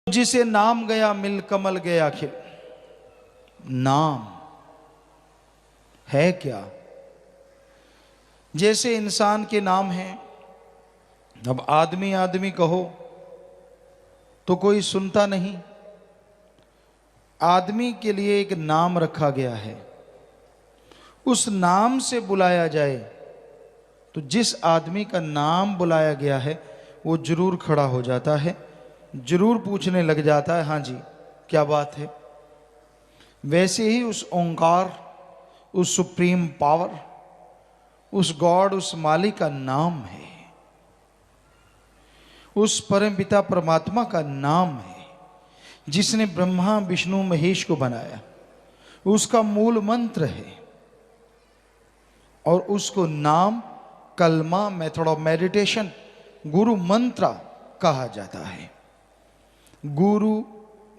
जिसे नाम गया मिल कमल गया खिल। नाम है क्या? जैसे इंसान के नाम हैं। अब आदमी आदमी कहो तो कोई सुनता नहीं। आदमी के लिए एक नाम रखा गया है, उस नाम से बुलाया जाए तो जिस आदमी का नाम बुलाया गया है वो जरूर खड़ा हो जाता है, जरूर पूछने लग जाता है, हाँ जी क्या बात है। वैसे ही उस ओंकार, उस सुप्रीम पावर, उस गॉड, उस मालिक का नाम है, उस परम पिता परमात्मा का नाम है जिसने ब्रह्मा विष्णु महेश को बनाया। उसका मूल मंत्र है और उसको नाम, कलमा, मेथड ऑफ मेडिटेशन, गुरु मंत्र कहा जाता है। गुरु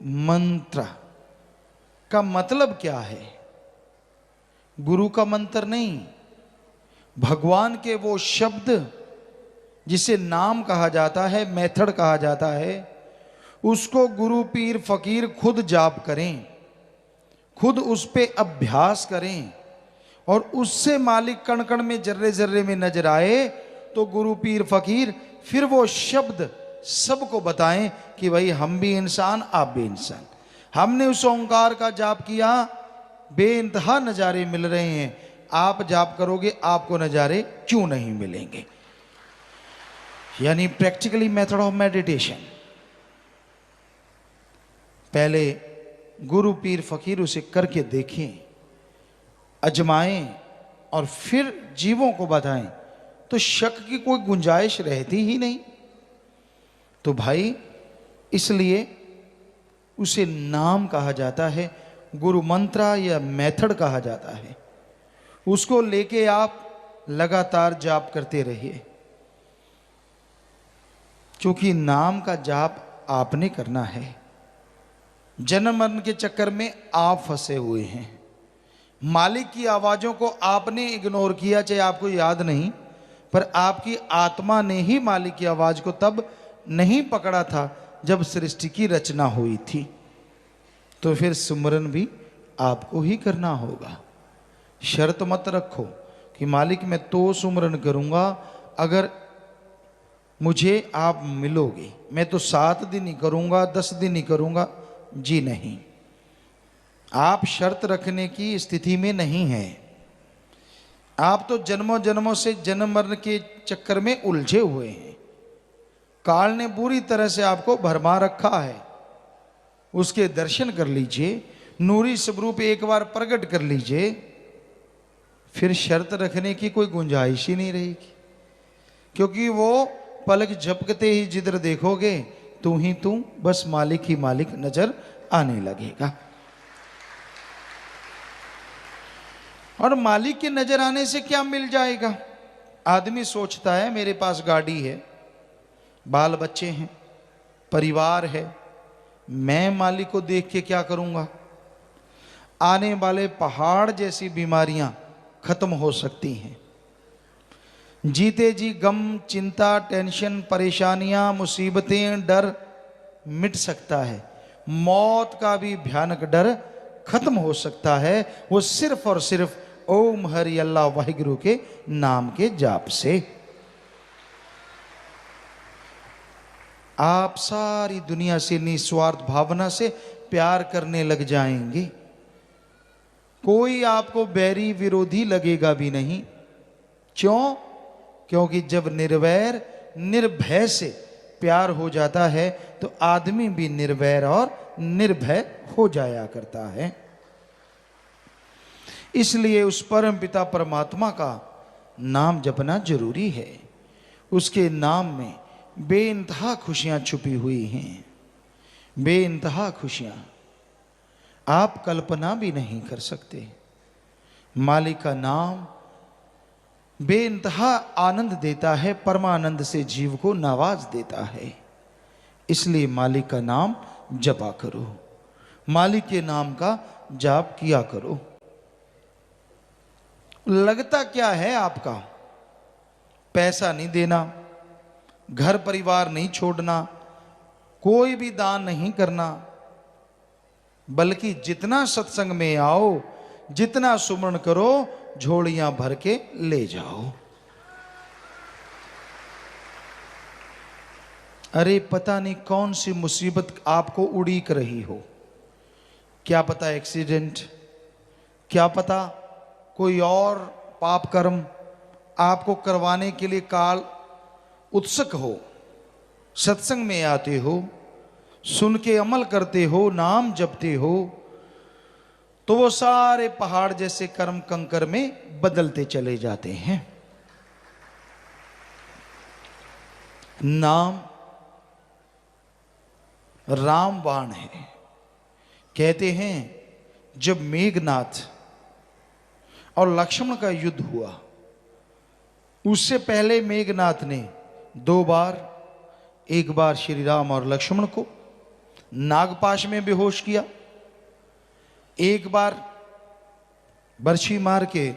मंत्र का मतलब क्या है? गुरु का मंत्र नहीं, भगवान के वो शब्द जिसे नाम कहा जाता है, मेथड कहा जाता है, उसको गुरु पीर फकीर खुद जाप करें, खुद उस पे अभ्यास करें और उससे मालिक कण कण में, जर्रे जर्रे में नजर आए तो गुरु पीर फकीर फिर वो शब्द सबको बताएं कि भाई हम भी इंसान, आप भी इंसान। हमने उस ओंकार का जाप किया, बेइंतहा नजारे मिल रहे हैं, आप जाप करोगे आपको नजारे क्यों नहीं मिलेंगे? यानी प्रैक्टिकली मेथड ऑफ मेडिटेशन। पहले गुरु पीर फकीर उसे करके देखें, अजमाएं और फिर जीवों को बताएं तो शक की कोई गुंजाइश रहती ही नहीं। तो भाई इसलिए उसे नाम कहा जाता है, गुरु मंत्र या मेथड कहा जाता है। उसको लेके आप लगातार जाप करते रहिए, क्योंकि नाम का जाप आपने करना है। जन्म मरण के चक्कर में आप फंसे हुए हैं, मालिक की आवाजों को आपने इग्नोर किया, चाहे आपको याद नहीं, पर आपकी आत्मा ने ही मालिक की आवाज को तब नहीं पकड़ा था जब सृष्टि की रचना हुई थी। तो फिर सुमरन भी आपको ही करना होगा। शर्त मत रखो कि मालिक मैं तो सुमरन करूंगा अगर मुझे आप मिलोगे, मैं तो 7 दिन ही करूंगा, 10 दिन ही करूंगा। जी नहीं, आप शर्त रखने की स्थिति में नहीं हैं। आप तो जन्मों जन्मों से जन्म मरण के चक्कर में उलझे हुए हैं। काल ने बुरी तरह से आपको भरमा रखा है। उसके दर्शन कर लीजिए, नूरी स्वरूप एक बार प्रकट कर लीजिए, फिर शर्त रखने की कोई गुंजाइश ही नहीं रहेगी, क्योंकि वो पलक झपकते ही जिधर देखोगे तू ही तू, बस मालिक ही मालिक नजर आने लगेगा। और मालिक के नजर आने से क्या मिल जाएगा? आदमी सोचता है मेरे पास गाड़ी है, बाल बच्चे हैं, परिवार है, मैं मालिक को देख के क्या करूंगा? आने वाले पहाड़ जैसी बीमारियां खत्म हो सकती हैं। जीते जी गम, चिंता, टेंशन, परेशानियां, मुसीबतें, डर मिट सकता है। मौत का भी भयानक डर खत्म हो सकता है, वो सिर्फ और सिर्फ ओम हरि अल्लाह वाहिगुरु के नाम के जाप से। आप सारी दुनिया से निस्वार्थ भावना से प्यार करने लग जाएंगे। कोई आपको बैरी विरोधी लगेगा भी नहीं। क्यों? क्योंकि जब निर्वैर निर्भय से प्यार हो जाता है तो आदमी भी निर्वैर और निर्भय हो जाया करता है। इसलिए उस परम पिता परमात्मा का नाम जपना जरूरी है। उसके नाम में बेइंतहा खुशियां छुपी हुई हैं, बेइंतहा खुशियां आप कल्पना भी नहीं कर सकते। मालिक का नाम बेइंतहा आनंद देता है, परमानंद से जीव को नवाज देता है। इसलिए मालिक का नाम जपा करो, मालिक के नाम का जाप किया करो। लगता क्या है आपका? पैसा नहीं देना, घर परिवार नहीं छोड़ना, कोई भी दान नहीं करना, बल्कि जितना सत्संग में आओ, जितना सुमरण करो, झोलियां भर के ले जाओ। अरे पता नहीं कौन सी मुसीबत आपको उड़ीक रही हो, क्या पता एक्सीडेंट, क्या पता कोई और पाप कर्म आपको करवाने के लिए काल उत्सुक हो। सत्संग में आते हो, सुन के अमल करते हो, नाम जपते हो, तो वो सारे पहाड़ जैसे कर्म कंकर में बदलते चले जाते हैं। नाम रामबाण है। कहते हैं जब मेघनाथ और लक्ष्मण का युद्ध हुआ, उससे पहले मेघनाथ ने 2 बार, एक बार श्री राम और लक्ष्मण को नागपाश में बेहोश किया, एक बार बर्छी मार के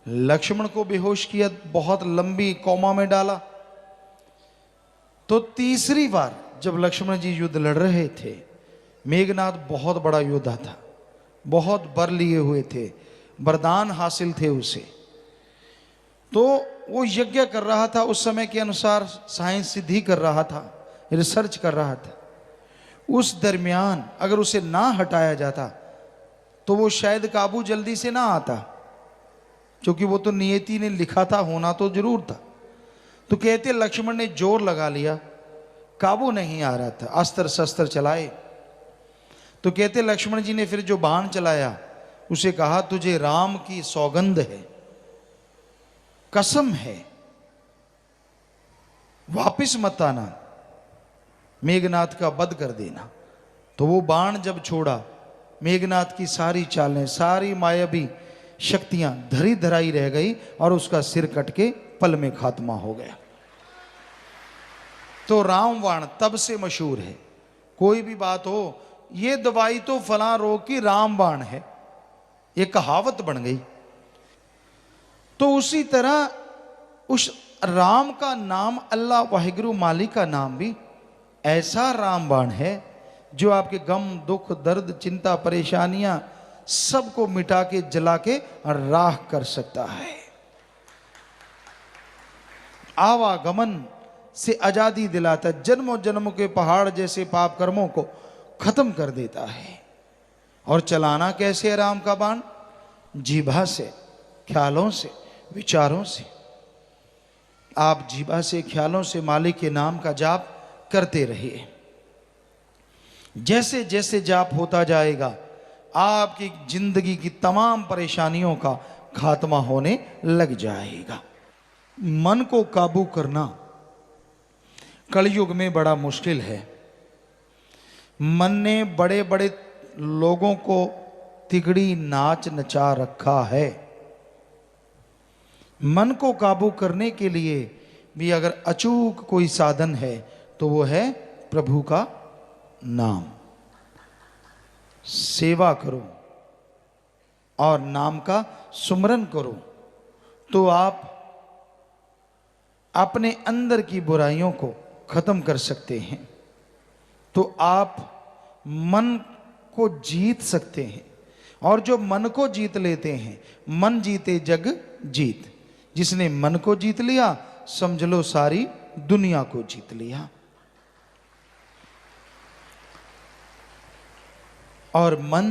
लक्ष्मण को बेहोश किया, बहुत लंबी कोमा में डाला। तो तीसरी बार जब लक्ष्मण जी युद्ध लड़ रहे थे, मेघनाथ बहुत बड़ा योद्धा था, बहुत वर लिए हुए थे, वरदान हासिल थे उसे, तो वो यज्ञ कर रहा था, उस समय के अनुसार साइंस सिद्धि कर रहा था, रिसर्च कर रहा था। उस दरमियान अगर उसे ना हटाया जाता तो वो शायद काबू जल्दी से ना आता, क्योंकि वो तो नियति ने लिखा था, होना तो जरूर था। तो कहते लक्ष्मण ने जोर लगा लिया, काबू नहीं आ रहा था, अस्त्र शस्त्र चलाए। तो कहते लक्ष्मण जी ने फिर जो बाण चलाया, उसे कहा तुझे राम की सौगंध है, कसम है, वापिस मत आना, मेघनाथ का वध कर देना। तो वो बाण जब छोड़ा, मेघनाथ की सारी चालें, सारी मायावी शक्तियां धरी धराई रह गई और उसका सिर कट के पल में खात्मा हो गया। तो रामबाण तब से मशहूर है। कोई भी बात हो, ये दवाई तो फलां रोग की रामबाण है, ये कहावत बन गई। तो उसी तरह उस राम का नाम, अल्लाह वाहिगुरु मालिक का नाम भी ऐसा रामबाण है जो आपके गम, दुख, दर्द, चिंता, परेशानियां सबको मिटा के, जला के राख कर सकता है। आवागमन से आजादी दिलाता है, जन्मों जन्मों के पहाड़ जैसे पाप कर्मों को खत्म कर देता है। और चलाना कैसे है राम का बाण? जीभा से, ख्यालों से, विचारों से। आप जीभा से, ख्यालों से मालिक के नाम का जाप करते रहिए। जैसे जैसे जाप होता जाएगा, आपकी जिंदगी की तमाम परेशानियों का खात्मा होने लग जाएगा। मन को काबू करना कलयुग में बड़ा मुश्किल है। मन ने बड़े बड़े लोगों को तिगड़ी नाच नचा रखा है। मन को काबू करने के लिए भी अगर अचूक कोई साधन है तो वो है प्रभु का नाम। सेवा करो और नाम का सुमरन करो, तो आप अपने अंदर की बुराइयों को खत्म कर सकते हैं। तो आप मन को जीत सकते हैं, और जो मन को जीत लेते हैं, मन जीते जग जीत। जिसने मन को जीत लिया, समझ लो सारी दुनिया को जीत लिया। और मन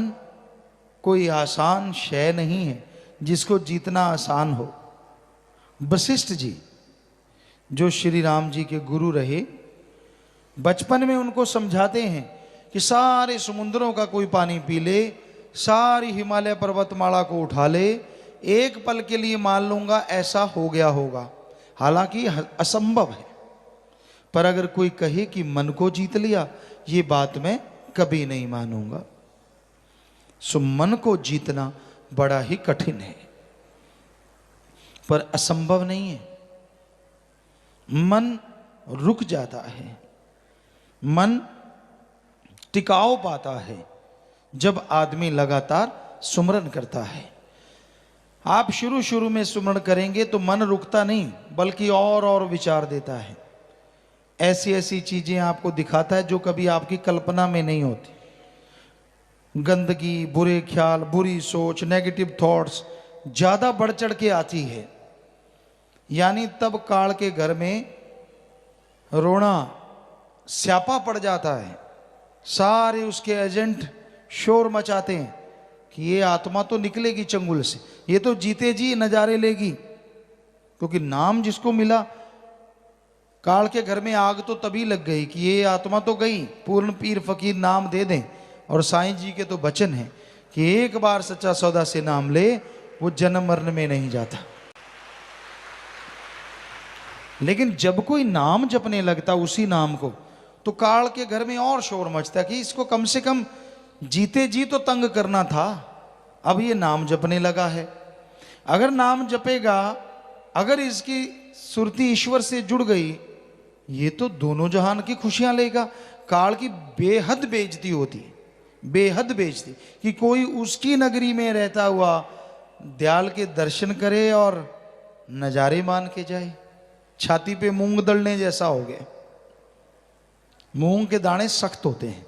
कोई आसान शय नहीं है जिसको जीतना आसान हो। वशिष्ठ जी जो श्री राम जी के गुरु रहे, बचपन में उनको समझाते हैं कि सारे समुद्रों का कोई पानी पी ले, सारी हिमालय पर्वतमाला को उठा ले, एक पल के लिए मान लूंगा ऐसा हो गया होगा। हालांकि असंभव है, पर अगर कोई कहे कि मन को जीत लिया, ये बात मैं कभी नहीं मानूंगा। सो मन को जीतना बड़ा ही कठिन है, पर असंभव नहीं है। मन रुक जाता है, मन टिकाव पाता है जब आदमी लगातार सुमरन करता है। आप शुरू शुरू में सुमरन करेंगे तो मन रुकता नहीं, बल्कि और विचार देता है। ऐसी ऐसी चीजें आपको दिखाता है जो कभी आपकी कल्पना में नहीं होती। गंदगी, बुरे ख्याल, बुरी सोच, नेगेटिव थॉट्स ज्यादा बढ़ चढ़ के आती है। यानी तब काल के घर में रोना स्यापा पड़ जाता है। सारे उसके एजेंट शोर मचाते हैं कि ये आत्मा तो निकलेगी चंगुल से, ये तो जीते जी नजारे लेगी। क्योंकि नाम जिसको मिला, काल के घर में आग तो तभी लग गई कि ये आत्मा तो गई। पूर्ण पीर फकीर नाम दे दें, और साईं जी के तो वचन है कि एक बार सच्चा सौदा से नाम ले, वो जन्म मरण में नहीं जाता। लेकिन जब कोई नाम जपने लगता उसी नाम को, तो काल के घर में और शोर मचता कि इसको कम से कम जीते जी तो तंग करना था, अब ये नाम जपने लगा है। अगर नाम जपेगा, अगर इसकी सुरती ईश्वर से जुड़ गई, ये तो दोनों जहान की खुशियां लेगा। काल की बेहद बेइज्जती होती, बेहद बेइज्जती, कि कोई उसकी नगरी में रहता हुआ दयाल के दर्शन करे और नजारे मान के जाए। छाती पे मूंग दलने जैसा हो गया। मूंग के दाने सख्त होते हैं,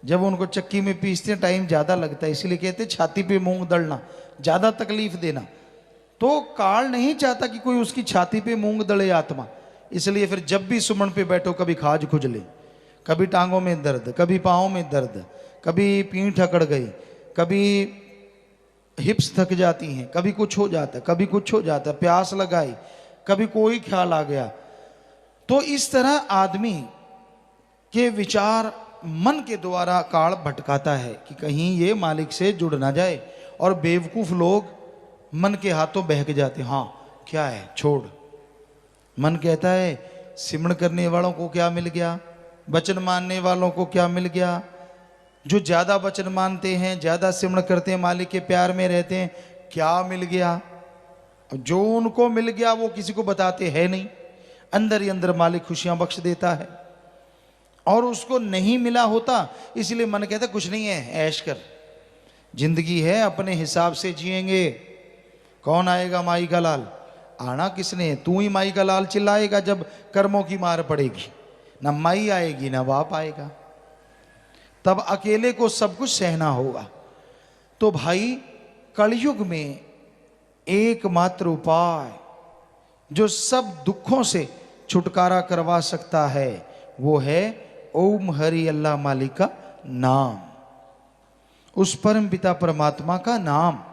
जब उनको चक्की में पीसते हैं टाइम ज़्यादा लगता है, इसीलिए कहते हैं छाती पे मूंग दलना, ज़्यादा तकलीफ देना। तो काल नहीं चाहता कि कोई उसकी छाती पे मूंग दले आत्मा। इसलिए फिर जब भी सुमन पे बैठो, कभी खाज खुजले, कभी टांगों में दर्द, कभी पाँव में दर्द, कभी पीठ अकड़ गई, कभी हिप्स थक जाती हैं, कभी कुछ हो जाता, कभी कुछ हो जाता, प्यास लगाई, कभी कोई ख्याल आ गया। तो इस तरह आदमी के विचार मन के द्वारा काल भटकाता है कि कहीं ये मालिक से जुड़ ना जाए। और बेवकूफ लोग मन के हाथों बहक जाते, हाँ क्या है छोड़। मन कहता है सिमरण करने वालों को क्या मिल गया, वचन मानने वालों को क्या मिल गया। जो ज्यादा वचन मानते हैं, ज्यादा सिमरण करते हैं, मालिक के प्यार में रहते हैं, क्या मिल गया। जो उनको मिल गया वो किसी को बताते हैं नहीं। अंदर ही अंदर मालिक खुशियां बख्श देता है, और उसको नहीं मिला होता, इसलिए मन कहता कुछ नहीं है, ऐश कर, जिंदगी है अपने हिसाब से जिएंगे। कौन आएगा माई का लाल, आना किसने, तू ही माई का लाल चिल्लाएगा जब कर्मों की मार पड़ेगी। ना माई आएगी ना बाप आएगा, तब अकेले को सब कुछ सहना होगा। तो भाई कलयुग में एकमात्र उपाय जो सब दुखों से छुटकारा करवा सकता है, वो है ओम हरि अल्लाह मालिक का नाम, उस परम पिता परमात्मा का नाम।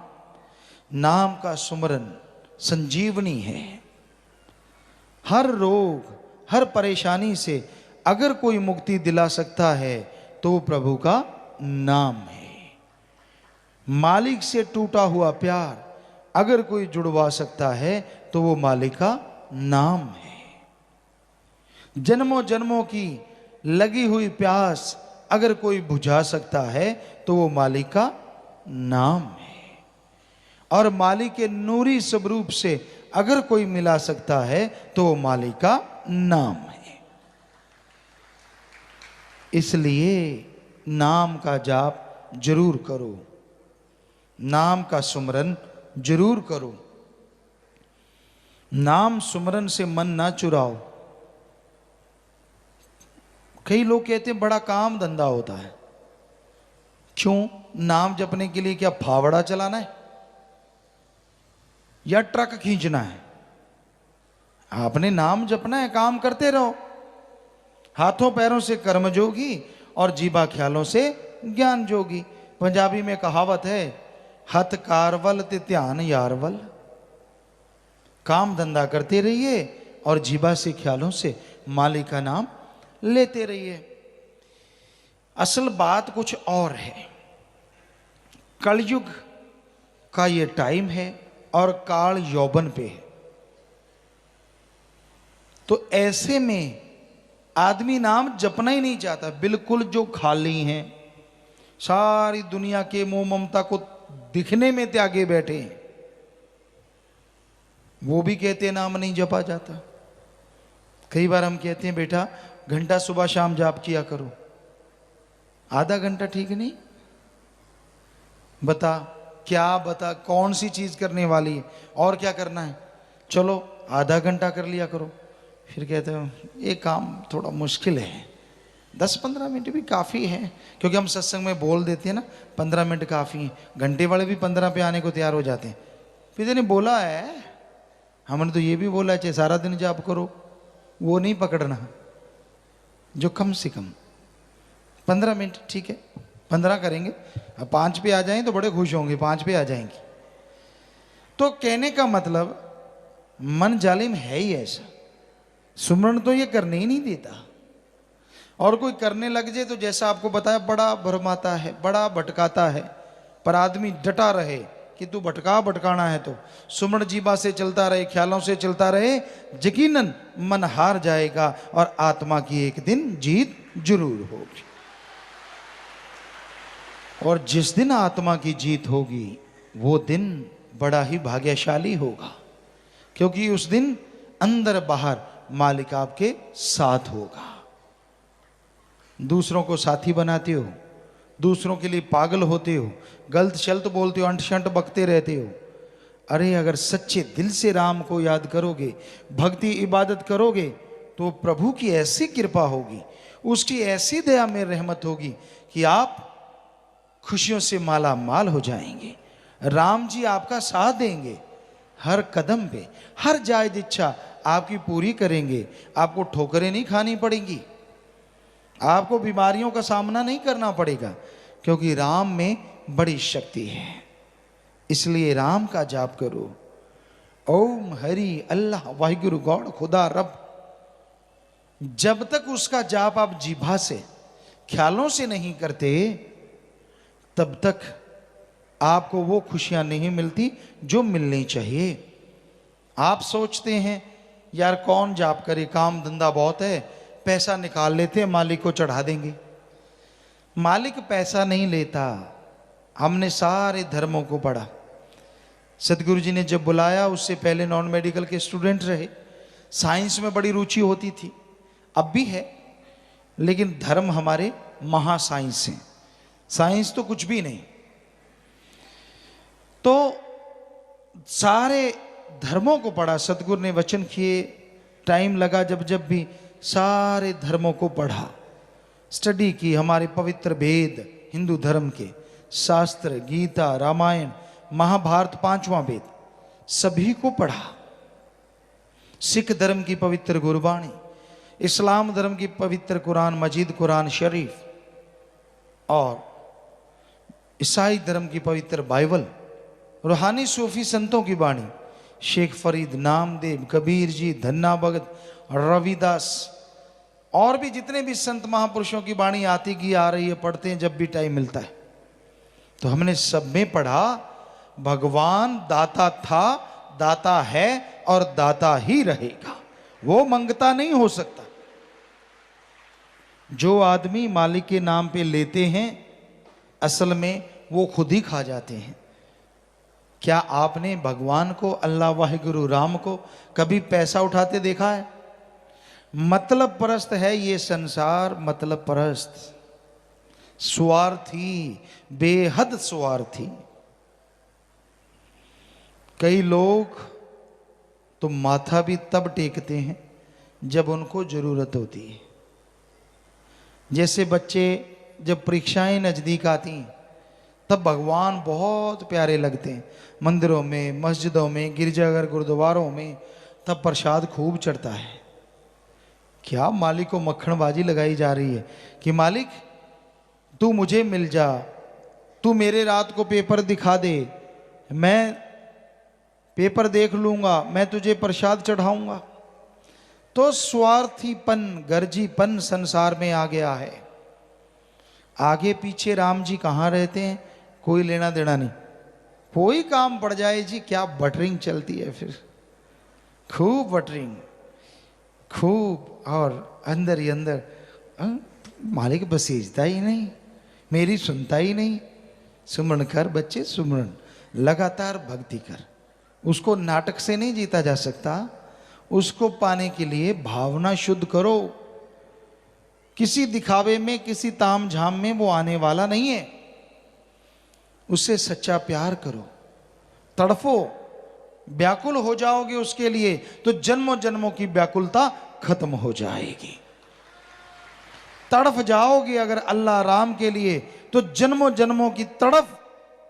नाम का सुमरन संजीवनी है। हर रोग, हर परेशानी से अगर कोई मुक्ति दिला सकता है तो प्रभु का नाम है। मालिक से टूटा हुआ प्यार अगर कोई जुड़वा सकता है तो वो मालिक का नाम है। जन्मों जन्मों की लगी हुई प्यास अगर कोई बुझा सकता है तो वो मालिक का नाम है। और मालिक के नूरी स्वरूप से अगर कोई मिला सकता है तो वो मालिक का नाम है। इसलिए नाम का जाप जरूर करो, नाम का सुमरन जरूर करो। नाम सुमरन से मन ना चुराओ। कई लोग कहते हैं बड़ा काम धंधा होता है। क्यों? नाम जपने के लिए क्या फावड़ा चलाना है या ट्रक खींचना है? आपने नाम जपना है, काम करते रहो। हाथों पैरों से कर्म जोगी और जीवा ख्यालों से ज्ञान जोगी। पंजाबी में कहावत है, हथ कारवल ते ध्यान यारवल। काम धंधा करते रहिए और जीवा से ख्यालों से मालिक का नाम लेते रहिए। असल बात कुछ और है। कलयुग का ये टाइम है और काल यौवन पे है। तो ऐसे में आदमी नाम जपना ही नहीं चाहता। बिल्कुल जो खाली हैं, सारी दुनिया के मोह ममता को दिखने में त्यागे बैठे हैं, वो भी कहते हैं नाम नहीं जपा जाता। कई बार हम कहते हैं बेटा घंटा सुबह शाम जाप किया करो। आधा घंटा ठीक नहीं? बता क्या, बता कौन सी चीज करने वाली है और क्या करना है? चलो आधा घंटा कर लिया करो। फिर कहते हो ये काम थोड़ा मुश्किल है, 10-15 मिनट भी काफ़ी है, क्योंकि हम सत्संग में बोल देते हैं ना 15 मिनट काफ़ी हैं, घंटे वाले भी 15 पे आने को तैयार हो जाते हैं। फिर ने बोला है, हमने तो ये भी बोला है चाहे सारा दिन जाप करो, वो नहीं पकड़ना, जो कम से कम 15 मिनट ठीक है, 15 करेंगे। अब 5 पे आ जाएं तो बड़े खुश होंगे, 5 पे आ जाएंगे। तो कहने का मतलब मन जालिम है ही ऐसा, सुमरण तो ये करने ही नहीं देता, और कोई करने लग जाए तो जैसा आपको बताया बड़ा भरमाता है, बड़ा भटकाता है। पर आदमी डटा रहे कि तू भटकाना है तो सुमरण जीवा से चलता रहे, ख्यालों से चलता रहे, यकीनन मन हार जाएगा और आत्मा की एक दिन जीत जरूर होगी। और जिस दिन आत्मा की जीत होगी वो दिन बड़ा ही भाग्यशाली होगा, क्योंकि उस दिन अंदर बाहर मालिक आपके साथ होगा। दूसरों को साथी बनाते हो, दूसरों के लिए पागल होते हो, गलत शल्त बोलते हो, अंट शंट बकते रहते हो। अरे अगर सच्चे दिल से राम को याद करोगे, भक्ति इबादत करोगे, तो प्रभु की ऐसी कृपा होगी, उसकी ऐसी दया में रहमत होगी कि आप खुशियों से माला माल हो जाएंगे। राम जी आपका साथ देंगे, हर कदम पे हर जायज इच्छा आपकी पूरी करेंगे। आपको ठोकरें नहीं खानी पड़ेंगी, आपको बीमारियों का सामना नहीं करना पड़ेगा, क्योंकि राम में बड़ी शक्ति है। इसलिए राम का जाप करो, ओम हरि अल्लाह वाहिगुरु गौड़ खुदा रब। जब तक उसका जाप आप जीभा से ख्यालों से नहीं करते, तब तक आपको वो खुशियां नहीं मिलती जो मिलनी चाहिए। आप सोचते हैं यार कौन जाप करे, काम धंधा बहुत है, पैसा निकाल लेते हैं मालिक को चढ़ा देंगे। मालिक पैसा नहीं लेता। हमने सारे धर्मों को पढ़ा, सतगुरु जी ने जब बुलाया उससे पहले नॉन मेडिकल के स्टूडेंट रहे, साइंस में बड़ी रुचि होती थी, अब भी है, लेकिन धर्म हमारे महा साइंस हैं, साइंस तो कुछ भी नहीं। तो सारे धर्मों को पढ़ा, सतगुरु ने वचन किए, टाइम लगा जब जब भी सारे धर्मों को पढ़ा, स्टडी की, हमारे पवित्र वेद हिंदू धर्म के शास्त्र, गीता, रामायण, महाभारत, 5वां वेद, सभी को पढ़ा। सिख धर्म की पवित्र गुरबाणी, इस्लाम धर्म की पवित्र कुरान मजीद, कुरान शरीफ, और ईसाई धर्म की पवित्र बाइबल, रूहानी सूफी संतों की बाणी, शेख फरीद, नामदेव, कबीर जी, धन्ना भगत, रविदास, और भी जितने भी संत महापुरुषों की बाणी आती की आ रही है, पढ़ते हैं जब भी टाइम मिलता है। तो हमने सब में पढ़ा भगवान दाता था, दाता है और दाता ही रहेगा, वो मंगता नहीं हो सकता। जो आदमी मालिक के नाम पे लेते हैं, असल में वो खुद ही खा जाते हैं। क्या आपने भगवान को, अल्लाह वाहिगुरु राम को कभी पैसा उठाते देखा है? मतलब परस्त है ये संसार, मतलब परस्त, स्वार्थी, बेहद स्वार्थी। कई लोग तो माथा भी तब टेकते हैं जब उनको जरूरत होती है। जैसे बच्चे जब परीक्षाएं नजदीक आती तब भगवान बहुत प्यारे लगते हैं, मंदिरों में, मस्जिदों में, गिरजाघर, गुरुद्वारों में, तब प्रसाद खूब चढ़ता है। क्या मालिक को मक्खनबाजी लगाई जा रही है कि मालिक तू मुझे मिल जा, तू मेरे रात को पेपर दिखा दे, मैं पेपर देख लूंगा, मैं तुझे प्रसाद चढ़ाऊंगा। तो स्वार्थीपन, गर्जीपन संसार में आ गया है। आगे पीछे राम जी कहाँ रहते हैं, कोई लेना देना नहीं। कोई काम पड़ जाए जी, क्या बटरिंग चलती है, फिर खूब बटरिंग, खूब, और अंदर ही अंदर मालिक बसीजता ही नहीं, मेरी सुनता ही नहीं। सुमरण कर बच्चे, सुमरण, लगातार भक्ति कर। उसको नाटक से नहीं जीता जा सकता, उसको पाने के लिए भावना शुद्ध करो। किसी दिखावे में, किसी ताम झाम में वो आने वाला नहीं है। उससे सच्चा प्यार करो, तड़फो, व्याकुल हो जाओगे उसके लिए तो जन्मों जन्मों की व्याकुलता खत्म हो जाएगी। तड़फ जाओगे अगर अल्लाह राम के लिए तो जन्मों जन्मों की तड़फ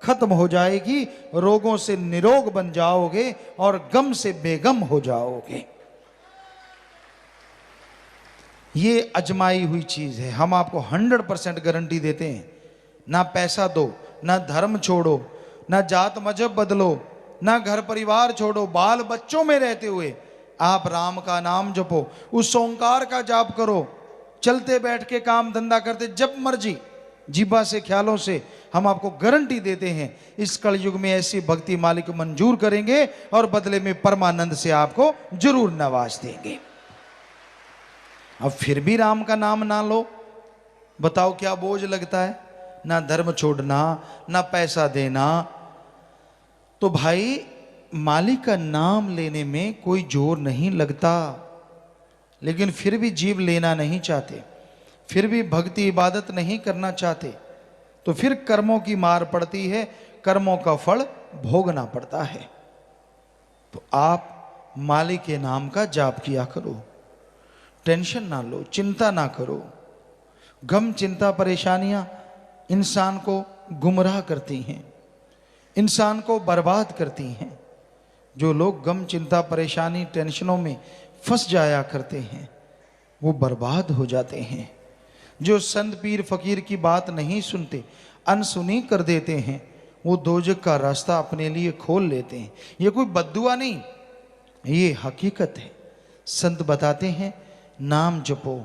खत्म हो जाएगी, रोगों से निरोग बन जाओगे और गम से बेगम हो जाओगे। ये अजमाई हुई चीज है, हम आपको 100% गारंटी देते हैं। ना पैसा दो, ना धर्म छोड़ो, ना जात मजहब बदलो, ना घर परिवार छोड़ो, बाल बच्चों में रहते हुए आप राम का नाम जपो, उस ओंकार का जाप करो, चलते बैठ के काम धंधा करते, जब मर्जी जीबा से ख्यालों से हम आपको गारंटी देते हैं इस कलयुग में ऐसी भक्ति मालिक मंजूर करेंगे और बदले में परमानंद से आपको जरूर नवाज देंगे। अब फिर भी राम का नाम ना लो, बताओ क्या बोझ लगता है? ना धर्म छोड़ना, ना पैसा देना। तो भाई मालिक का नाम लेने में कोई जोर नहीं लगता, लेकिन फिर भी जीव लेना नहीं चाहते, फिर भी भक्ति इबादत नहीं करना चाहते, तो फिर कर्मों की मार पड़ती है, कर्मों का फल भोगना पड़ता है। तो आप मालिक के नाम का जाप किया करो, टेंशन ना लो, चिंता ना करो। गम चिंता परेशानियां इंसान को गुमराह करती हैं, इंसान को बर्बाद करती हैं। जो लोग गम चिंता परेशानी टेंशनों में फंस जाया करते हैं वो बर्बाद हो जाते हैं। जो संत पीर फकीर की बात नहीं सुनते, अनसुनी कर देते हैं, वो दोजख का रास्ता अपने लिए खोल लेते हैं। ये कोई बद्दुआ नहीं, ये हकीकत है। संत बताते हैं नाम जपो,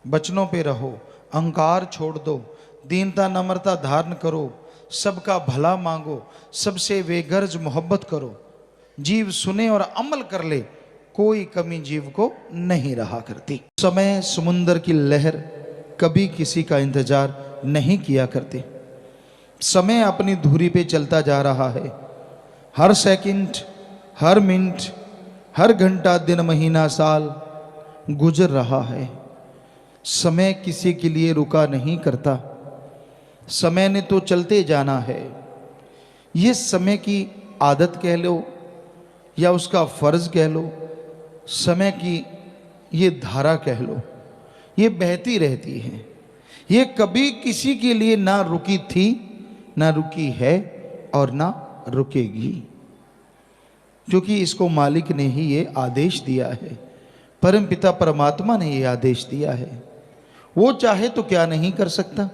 बचनों पे रहो, अहंकार छोड़ दो, दीनता नम्रता धारण करो, सबका भला मांगो, सबसे बेगर्ज मोहब्बत करो। जीव सुने और अमल कर ले, कोई कमी जीव को नहीं रहा करती। समय समुंदर की लहर कभी किसी का इंतजार नहीं किया करते। समय अपनी धुरी पे चलता जा रहा है। हर सेकंड, हर मिनट, हर घंटा, दिन, महीना, साल गुजर रहा है। समय किसी के लिए रुका नहीं करता, समय ने तो चलते जाना है। ये समय की आदत कह लो या उसका फर्ज कह लो, समय की ये धारा कह लो, ये बहती रहती है। ये कभी किसी के लिए ना रुकी थी, ना रुकी है और ना रुकेगी, क्योंकि इसको मालिक ने ही ये आदेश दिया है। परम पिता परमात्मा ने ये आदेश दिया है। वो चाहे तो क्या नहीं कर सकता,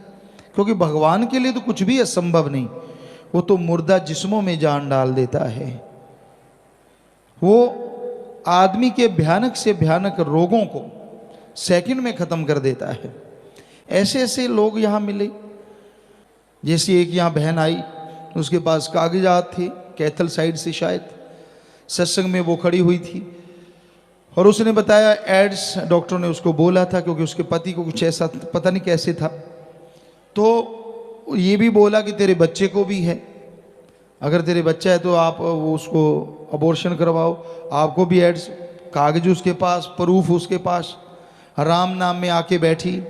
क्योंकि भगवान के लिए तो कुछ भी असंभव नहीं। वो तो मुर्दा जिस्मों में जान डाल देता है। वो आदमी के भयानक से भयानक रोगों को सेकंड में खत्म कर देता है। ऐसे ऐसे लोग यहाँ मिले। जैसे एक यहाँ बहन आई, उसके पास कागजात थे कैथल साइड से, शायद सत्संग में वो खड़ी हुई थी और उसने बताया एड्स डॉक्टर ने उसको बोला था, क्योंकि उसके पति को कुछ ऐसा पता नहीं कैसे था। तो ये भी बोला कि तेरे बच्चे को भी है, अगर तेरे बच्चा है तो आप वो उसको अबॉर्शन करवाओ। आपको भी एड्स, कागज उसके पास, प्रूफ उसके पास, राम नाम में आके बैठी।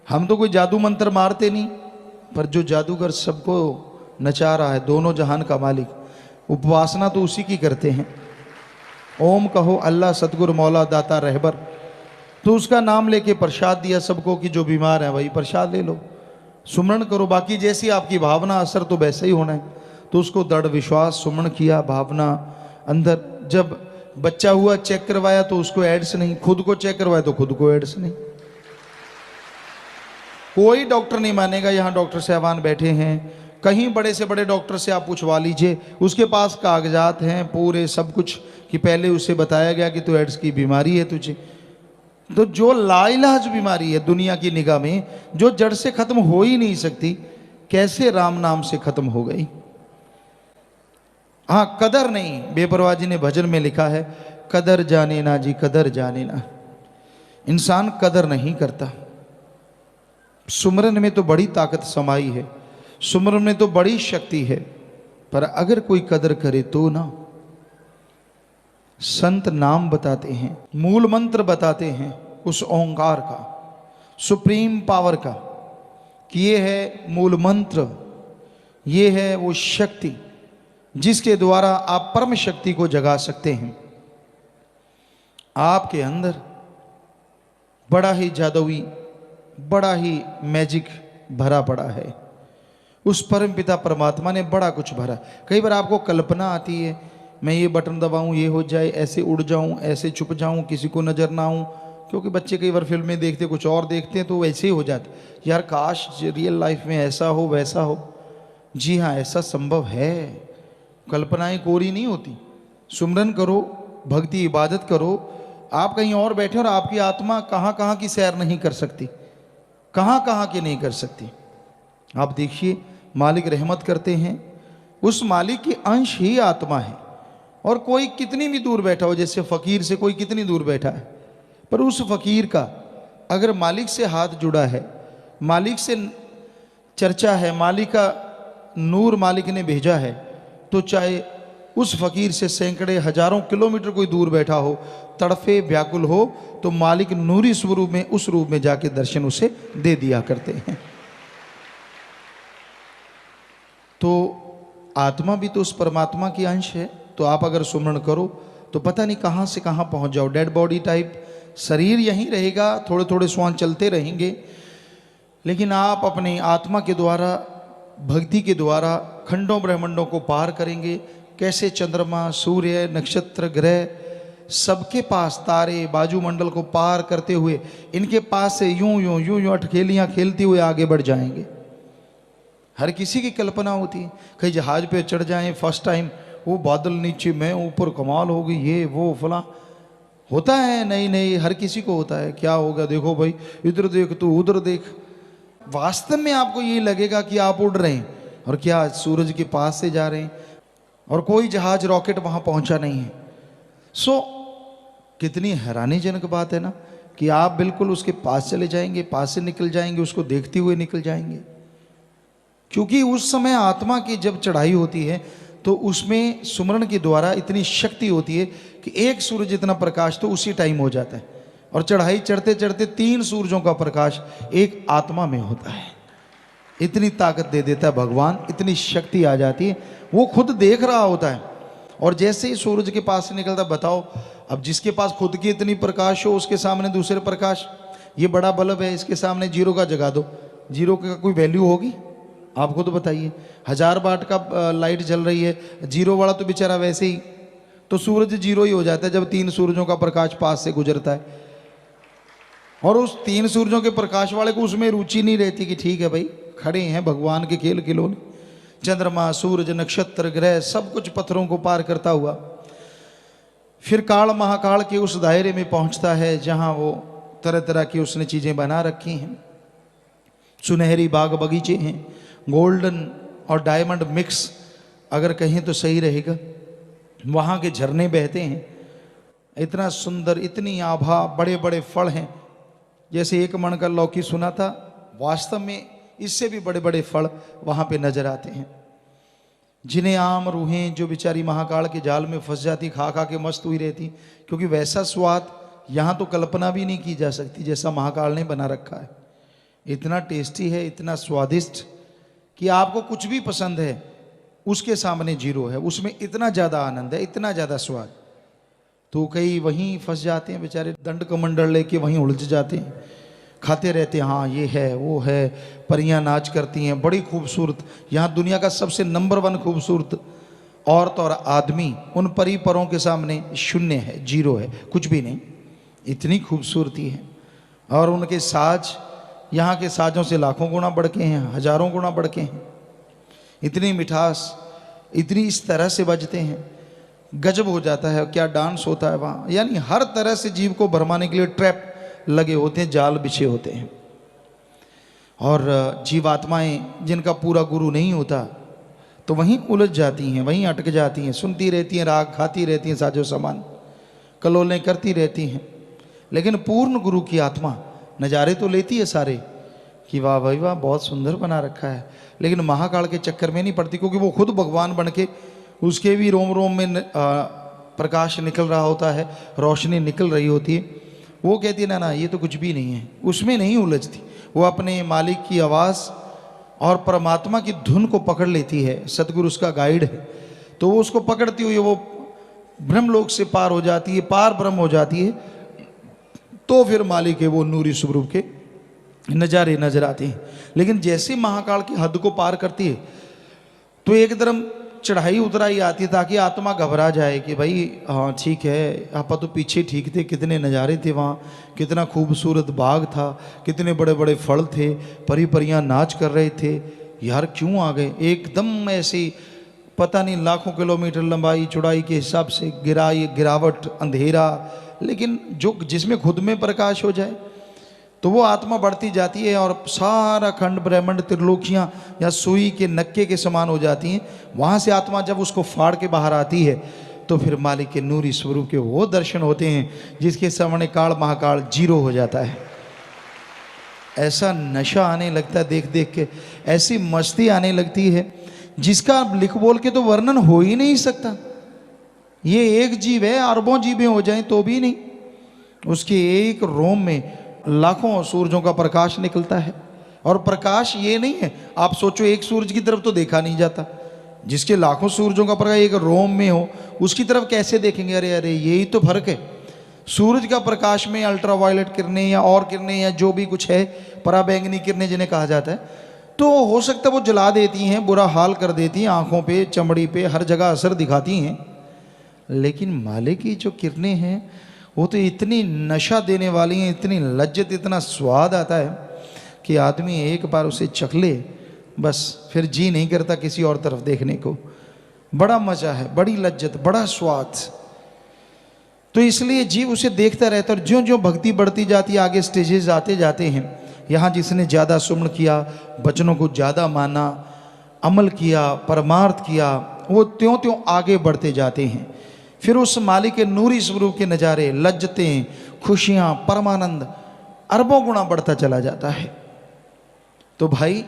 हम तो कोई जादू मंत्र मारते नहीं, पर जो जादूगर सबको नचा रहा है, दोनों जहान का मालिक, उपासना तो उसी की करते हैं। ओम कहो अल्लाह सतगुरु मौला दाता रहबर, तो उसका नाम लेके प्रसाद दिया सबको कि जो बीमार है वही प्रसाद ले लो, सुमरण करो। बाकी जैसी आपकी भावना, असर तो वैसा ही होना है। तो उसको दृढ़ विश्वास, सुमरण किया, भावना अंदर। जब बच्चा हुआ, चेक करवाया तो उसको एड्स नहीं, खुद को चेक करवाया तो खुद को एड्स नहीं। कोई डॉक्टर नहीं मानेगा। यहाँ डॉक्टर साहबान बैठे हैं, कहीं बड़े से बड़े डॉक्टर से आप पूछवा लीजिए, उसके पास कागजात हैं पूरे सब कुछ, कि पहले उसे बताया गया कि तो एड्स की बीमारी है तुझे। तो जो लाइलाज बीमारी है दुनिया की निगाह में, जो जड़ से खत्म हो ही नहीं सकती, कैसे राम नाम से खत्म हो गई? हाँ, कदर नहीं। बेपरवाह जी ने भजन में लिखा है, कदर जाने ना जी, कदर जाने ना। इंसान कदर नहीं करता। सुमरन में तो बड़ी ताकत समाई है, सुमरन में तो बड़ी शक्ति है, पर अगर कोई कदर करे तो ना। संत नाम बताते हैं, मूल मंत्र बताते हैं उस ओंकार का, सुप्रीम पावर का, कि ये है मूल मंत्र, ये है वो शक्ति जिसके द्वारा आप परम शक्ति को जगा सकते हैं। आपके अंदर बड़ा ही जादुई, बड़ा ही मैजिक भरा पड़ा है। उस परम पिता परमात्मा ने बड़ा कुछ भरा। कई बार आपको कल्पना आती है, मैं ये बटन दबाऊं ये हो जाए, ऐसे उड़ जाऊं, ऐसे छुप जाऊं, किसी को नजर ना आऊं, क्योंकि बच्चे कई बार फिल्में देखते कुछ और देखते हैं तो वैसे ही हो जाते, यार काश रियल लाइफ में ऐसा हो वैसा हो। जी हाँ, ऐसा संभव है। कल्पनाएं कोरी नहीं होती। सुमरन करो, भक्ति इबादत करो। आप कहीं और बैठे और आपकी आत्मा कहाँ कहाँ की सैर नहीं कर सकती, कहाँ कहाँ की नहीं कर सकती। आप देखिए, मालिक रहमत करते हैं, उस मालिक की अंश ही आत्मा है। और कोई कितनी भी दूर बैठा हो, जैसे फकीर से कोई कितनी दूर बैठा है, पर उस फकीर का अगर मालिक से हाथ जुड़ा है, मालिक से चर्चा है, मालिक का नूर मालिक ने भेजा है, तो चाहे उस फकीर से सैकड़े हजारों किलोमीटर कोई दूर बैठा हो, तड़फे व्याकुल हो, तो मालिक नूरी स्वरूप में उस रूप में जाके दर्शन उसे दे दिया करते हैं। तो आत्मा भी तो उस परमात्मा की अंश है। तो आप अगर सुमरण करो तो पता नहीं कहाँ से कहाँ पहुँच जाओ। डेड बॉडी टाइप शरीर यहीं रहेगा, थोड़े थोड़े श्वास चलते रहेंगे, लेकिन आप अपनी आत्मा के द्वारा, भक्ति के द्वारा खंडों ब्रह्मांडों को पार करेंगे। कैसे चंद्रमा, सूर्य, नक्षत्र, ग्रह, सबके पास तारे, बाजुमंडल को पार करते हुए इनके पास से यूं यूं यूं यूं अटखेलियाँ खेलते हुए आगे बढ़ जाएंगे। हर किसी की कल्पना होती है, कहीं जहाज पे चढ़ जाएं फर्स्ट टाइम, वो बादल नीचे मैं ऊपर, कमाल होगी, ये वो फला होता है। नहीं नहीं, हर किसी को होता है। क्या होगा, देखो भाई इधर देख तू उधर देख। वास्तव में आपको ये लगेगा कि आप उड़ रहे हैं और क्या सूरज के पास से जा रहे हैं, और कोई जहाज रॉकेट वहां पहुंचा नहीं है। सो कितनी हैरानीजनक बात है ना, कि आप बिल्कुल उसके पास चले जाएंगे, पास से निकल जाएंगे, उसको देखते हुए निकल जाएंगे। क्योंकि उस समय आत्मा की जब चढ़ाई होती है तो उसमें सुमरण के द्वारा इतनी शक्ति होती है कि एक सूरज जितना प्रकाश तो उसी टाइम हो जाता है, और चढ़ाई चढ़ते चढ़ते 3 सूरजों का प्रकाश एक आत्मा में होता है। इतनी ताकत दे देता है भगवान, इतनी शक्ति आ जाती है, वो खुद देख रहा होता है। और जैसे ही सूरज के पास से निकलता, बताओ अब जिसके पास खुद की इतनी प्रकाश हो, उसके सामने दूसरे प्रकाश, ये बड़ा बल्ब है, इसके सामने जीरो का जगा दो, जीरो का कोई वैल्यू होगी? आप खुद बताइए। 1000 वाट का लाइट जल रही है, जीरो वाला तो बेचारा वैसे ही, तो सूरज जीरो ही हो जाता है जब 3 सूरजों का प्रकाश पास से गुजरता है। और उस 3 सूरजों के प्रकाश वाले को उसमें रुचि नहीं रहती कि ठीक है भाई खड़े हैं भगवान के खेल खिलौने। चंद्रमा, सूरज, नक्षत्र, ग्रह, सब कुछ पत्थरों को पार करता हुआ फिर काल महाकाल के उस दायरे में पहुंचता है जहां वो तरह तरह की उसने चीजें बना रखी हैं। सुनहरी बाग बगीचे हैं, गोल्डन और डायमंड मिक्स अगर कहें तो सही रहेगा। वहाँ के झरने बहते हैं, इतना सुंदर, इतनी आभा, बड़े बड़े फल हैं। जैसे 1 मन का लौकी सुना था, वास्तव में इससे भी बड़े बड़े फल वहाँ पे नजर आते हैं। जिन्हें आम रूहें जो बेचारी महाकाल के जाल में फंस जाती, खा खा के मस्त हुई रहती, क्योंकि वैसा स्वाद यहाँ तो कल्पना भी नहीं की जा सकती जैसा महाकाल ने बना रखा है। इतना टेस्टी है, इतना स्वादिष्ट कि आपको कुछ भी पसंद है उसके सामने जीरो है। उसमें इतना ज़्यादा आनंद है, इतना ज़्यादा स्वाद। तो कई वहीं फंस जाते हैं बेचारे, दंड कमंडल लेके वहीं उलझ जाते हैं, खाते रहते हैं, हाँ ये है वो है। परियां नाच करती हैं, बड़ी खूबसूरत, यहाँ दुनिया का सबसे नंबर 1 खूबसूरत औरत और आदमी उन परी परों के सामने शून्य है, जीरो है, कुछ भी नहीं। इतनी खूबसूरती है। और उनके साज यहाँ के साजों से लाखों गुना बढ़ के हैं, हजारों गुना बढ़ के हैं। इतनी मिठास, इतनी इस तरह से बजते हैं, गजब हो जाता है। क्या डांस होता है वहाँ, यानी हर तरह से जीव को भरमाने के लिए ट्रैप लगे होते हैं, जाल बिछे होते हैं। और जीवात्माएं जिनका पूरा गुरु नहीं होता तो वहीं उलझ जाती हैं, वहीं अटक जाती हैं, सुनती रहती हैं राग, खाती रहती हैं साजो सामान, कलोलें करती रहती हैं। लेकिन पूर्ण गुरु की आत्मा नज़ारे तो लेती है सारे कि वाह भाई वाह, बहुत सुंदर बना रखा है, लेकिन महाकाल के चक्कर में नहीं पड़ती, क्योंकि वो खुद भगवान बन के उसके भी रोम रोम में प्रकाश निकल रहा होता है, रोशनी निकल रही होती है। वो कहती है ना ना ये तो कुछ भी नहीं है, उसमें नहीं उलझती। वो अपने मालिक की आवाज़ और परमात्मा की धुन को पकड़ लेती है। सतगुरु उसका गाइड है, तो वो उसको पकड़ती हुई वो ब्रह्मलोक से पार हो जाती है, पार ब्रह्म हो जाती है। तो फिर मालिक के वो नूरी स्वरूप के नज़ारे नजर आते हैं। लेकिन जैसे महाकाल की हद को पार करती है तो एकदम चढ़ाई उतराई आती है, ताकि आत्मा घबरा जाए कि भाई हाँ ठीक है, आप तो पीछे ठीक थे, कितने नज़ारे थे वहाँ, कितना खूबसूरत बाग था, कितने बड़े बड़े फल थे, परी परियां नाच कर रहे थे, यार क्यों आ गए एकदम ऐसी पता नहीं लाखों किलोमीटर लंबाई चौड़ाई के हिसाब से गिरावट अंधेरा, लेकिन जो जिसमें खुद में प्रकाश हो जाए तो वो आत्मा बढ़ती जाती है और सारा खंड ब्रह्मांड त्रिलोकियाँ या सुई के नक्के के समान हो जाती हैं। वहाँ से आत्मा जब उसको फाड़ के बाहर आती है तो फिर मालिक के नूरी स्वरूप के वो दर्शन होते हैं जिसके सामने काल महाकाल जीरो हो जाता है। ऐसा नशा आने लगता है देख देख के, ऐसी मस्ती आने लगती है जिसका लिख बोल के तो वर्णन हो ही नहीं सकता। ये एक जीव है, अरबों जीवें हो जाएं तो भी नहीं, उसके एक रोम में लाखों सूरजों का प्रकाश निकलता है। और प्रकाश ये नहीं है, आप सोचो एक सूरज की तरफ तो देखा नहीं जाता, जिसके लाखों सूरजों का प्रकाश एक रोम में हो उसकी तरफ कैसे देखेंगे? अरे अरे यही तो फर्क है। सूरज का प्रकाश में अल्ट्रावायलेट किरणें या और किरणें या जो भी कुछ है, पराबैंगनी किरणें जिन्हें कहा जाता है, तो हो सकता है वो जला देती हैं, बुरा हाल कर देती हैं, आंखों पे चमड़ी पे हर जगह असर दिखाती हैं। लेकिन मालिक की जो किरणें हैं वो तो इतनी नशा देने वाली हैं, इतनी लज्जत, इतना स्वाद आता है कि आदमी एक बार उसे चख ले बस फिर जी नहीं करता किसी और तरफ देखने को। बड़ा मज़ा है, बड़ी लज्जत, बड़ा स्वाद। तो इसलिए जीव उसे देखता रहता है और ज्यों ज्यों भक्ति बढ़ती जाती है, आगे स्टेजेस आते जाते हैं। यहाँ जिसने ज़्यादा सुमन किया, वचनों को ज़्यादा माना, अमल किया, परमार्थ किया, वो त्यों त्यों आगे बढ़ते जाते हैं। फिर उस मालिक के नूरी स्वरूप के नज़ारे, लज्जतें, खुशियाँ, परमानंद अरबों गुना बढ़ता चला जाता है। तो भाई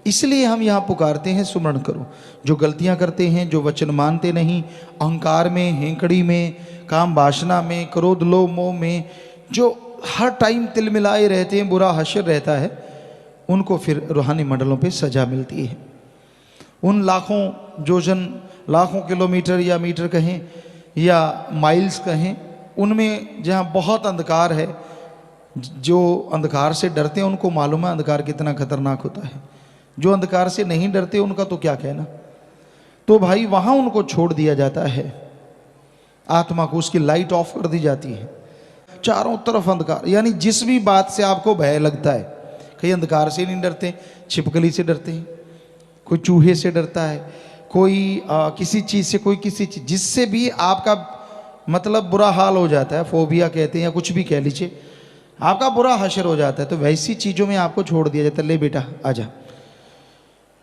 इसलिए हम यहाँ पुकारते हैं सुमरण करो। जो गलतियाँ करते हैं, जो वचन मानते नहीं, अहंकार में, हेंकड़ी में, काम वासना में, क्रोध लोभ मोह में, जो हर टाइम तिलमिलाए रहते हैं, बुरा हश्र रहता है, उनको फिर रूहानी मंडलों पे सजा मिलती है। उन लाखों जोजन, लाखों किलोमीटर या मीटर कहें या माइल्स कहें, उनमें जहाँ बहुत अंधकार है, जो अंधकार से डरते हैं उनको मालूम है अंधकार कितना खतरनाक होता है। जो अंधकार से नहीं डरते उनका तो क्या कहना। तो भाई वहाँ उनको छोड़ दिया जाता है, आत्मा को उसकी लाइट ऑफ कर दी जाती है। चारों तरफ अंधकार, यानी जिस भी बात से आपको भय लगता है, कई अंधकार से नहीं डरते, छिपकली से डरते हैं, कोई चूहे से डरता है, कोई किसी चीज़ से, कोई किसी चीज़, जिससे भी आपका मतलब बुरा हाल हो जाता है, फोबिया कहते हैं या कुछ भी कह लीजिए, आपका बुरा हश्र हो जाता है, तो वैसी चीज़ों में आपको छोड़ दिया जाता है। ले बेटा आजा,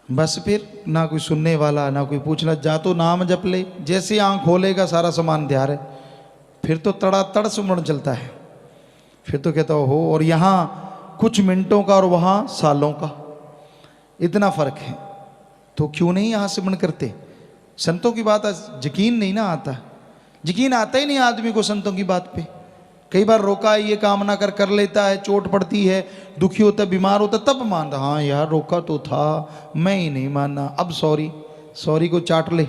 बस फिर ना कोई सुनने वाला, ना कोई पूछना, जा तो नाम जप ले, जैसे आँख खोलेगा सारा सामान तैयार है, फिर तो तड़ातड़ सुमरण चलता है। फिर तो कहता हो, और यहाँ कुछ मिनटों का और वहाँ सालों का इतना फर्क है, तो क्यों नहीं यहाँ सिमरण करते। संतों की बात यकीन नहीं ना आता, यकीन आता ही नहीं आदमी को संतों की बात पे। कई बार रोका है, ये काम ना कर लेता है, चोट पड़ती है, दुखी होता है, बीमार होता है, तब मानता, हाँ यार रोका तो था, मैं ही नहीं माना, अब सॉरी को चाट ले,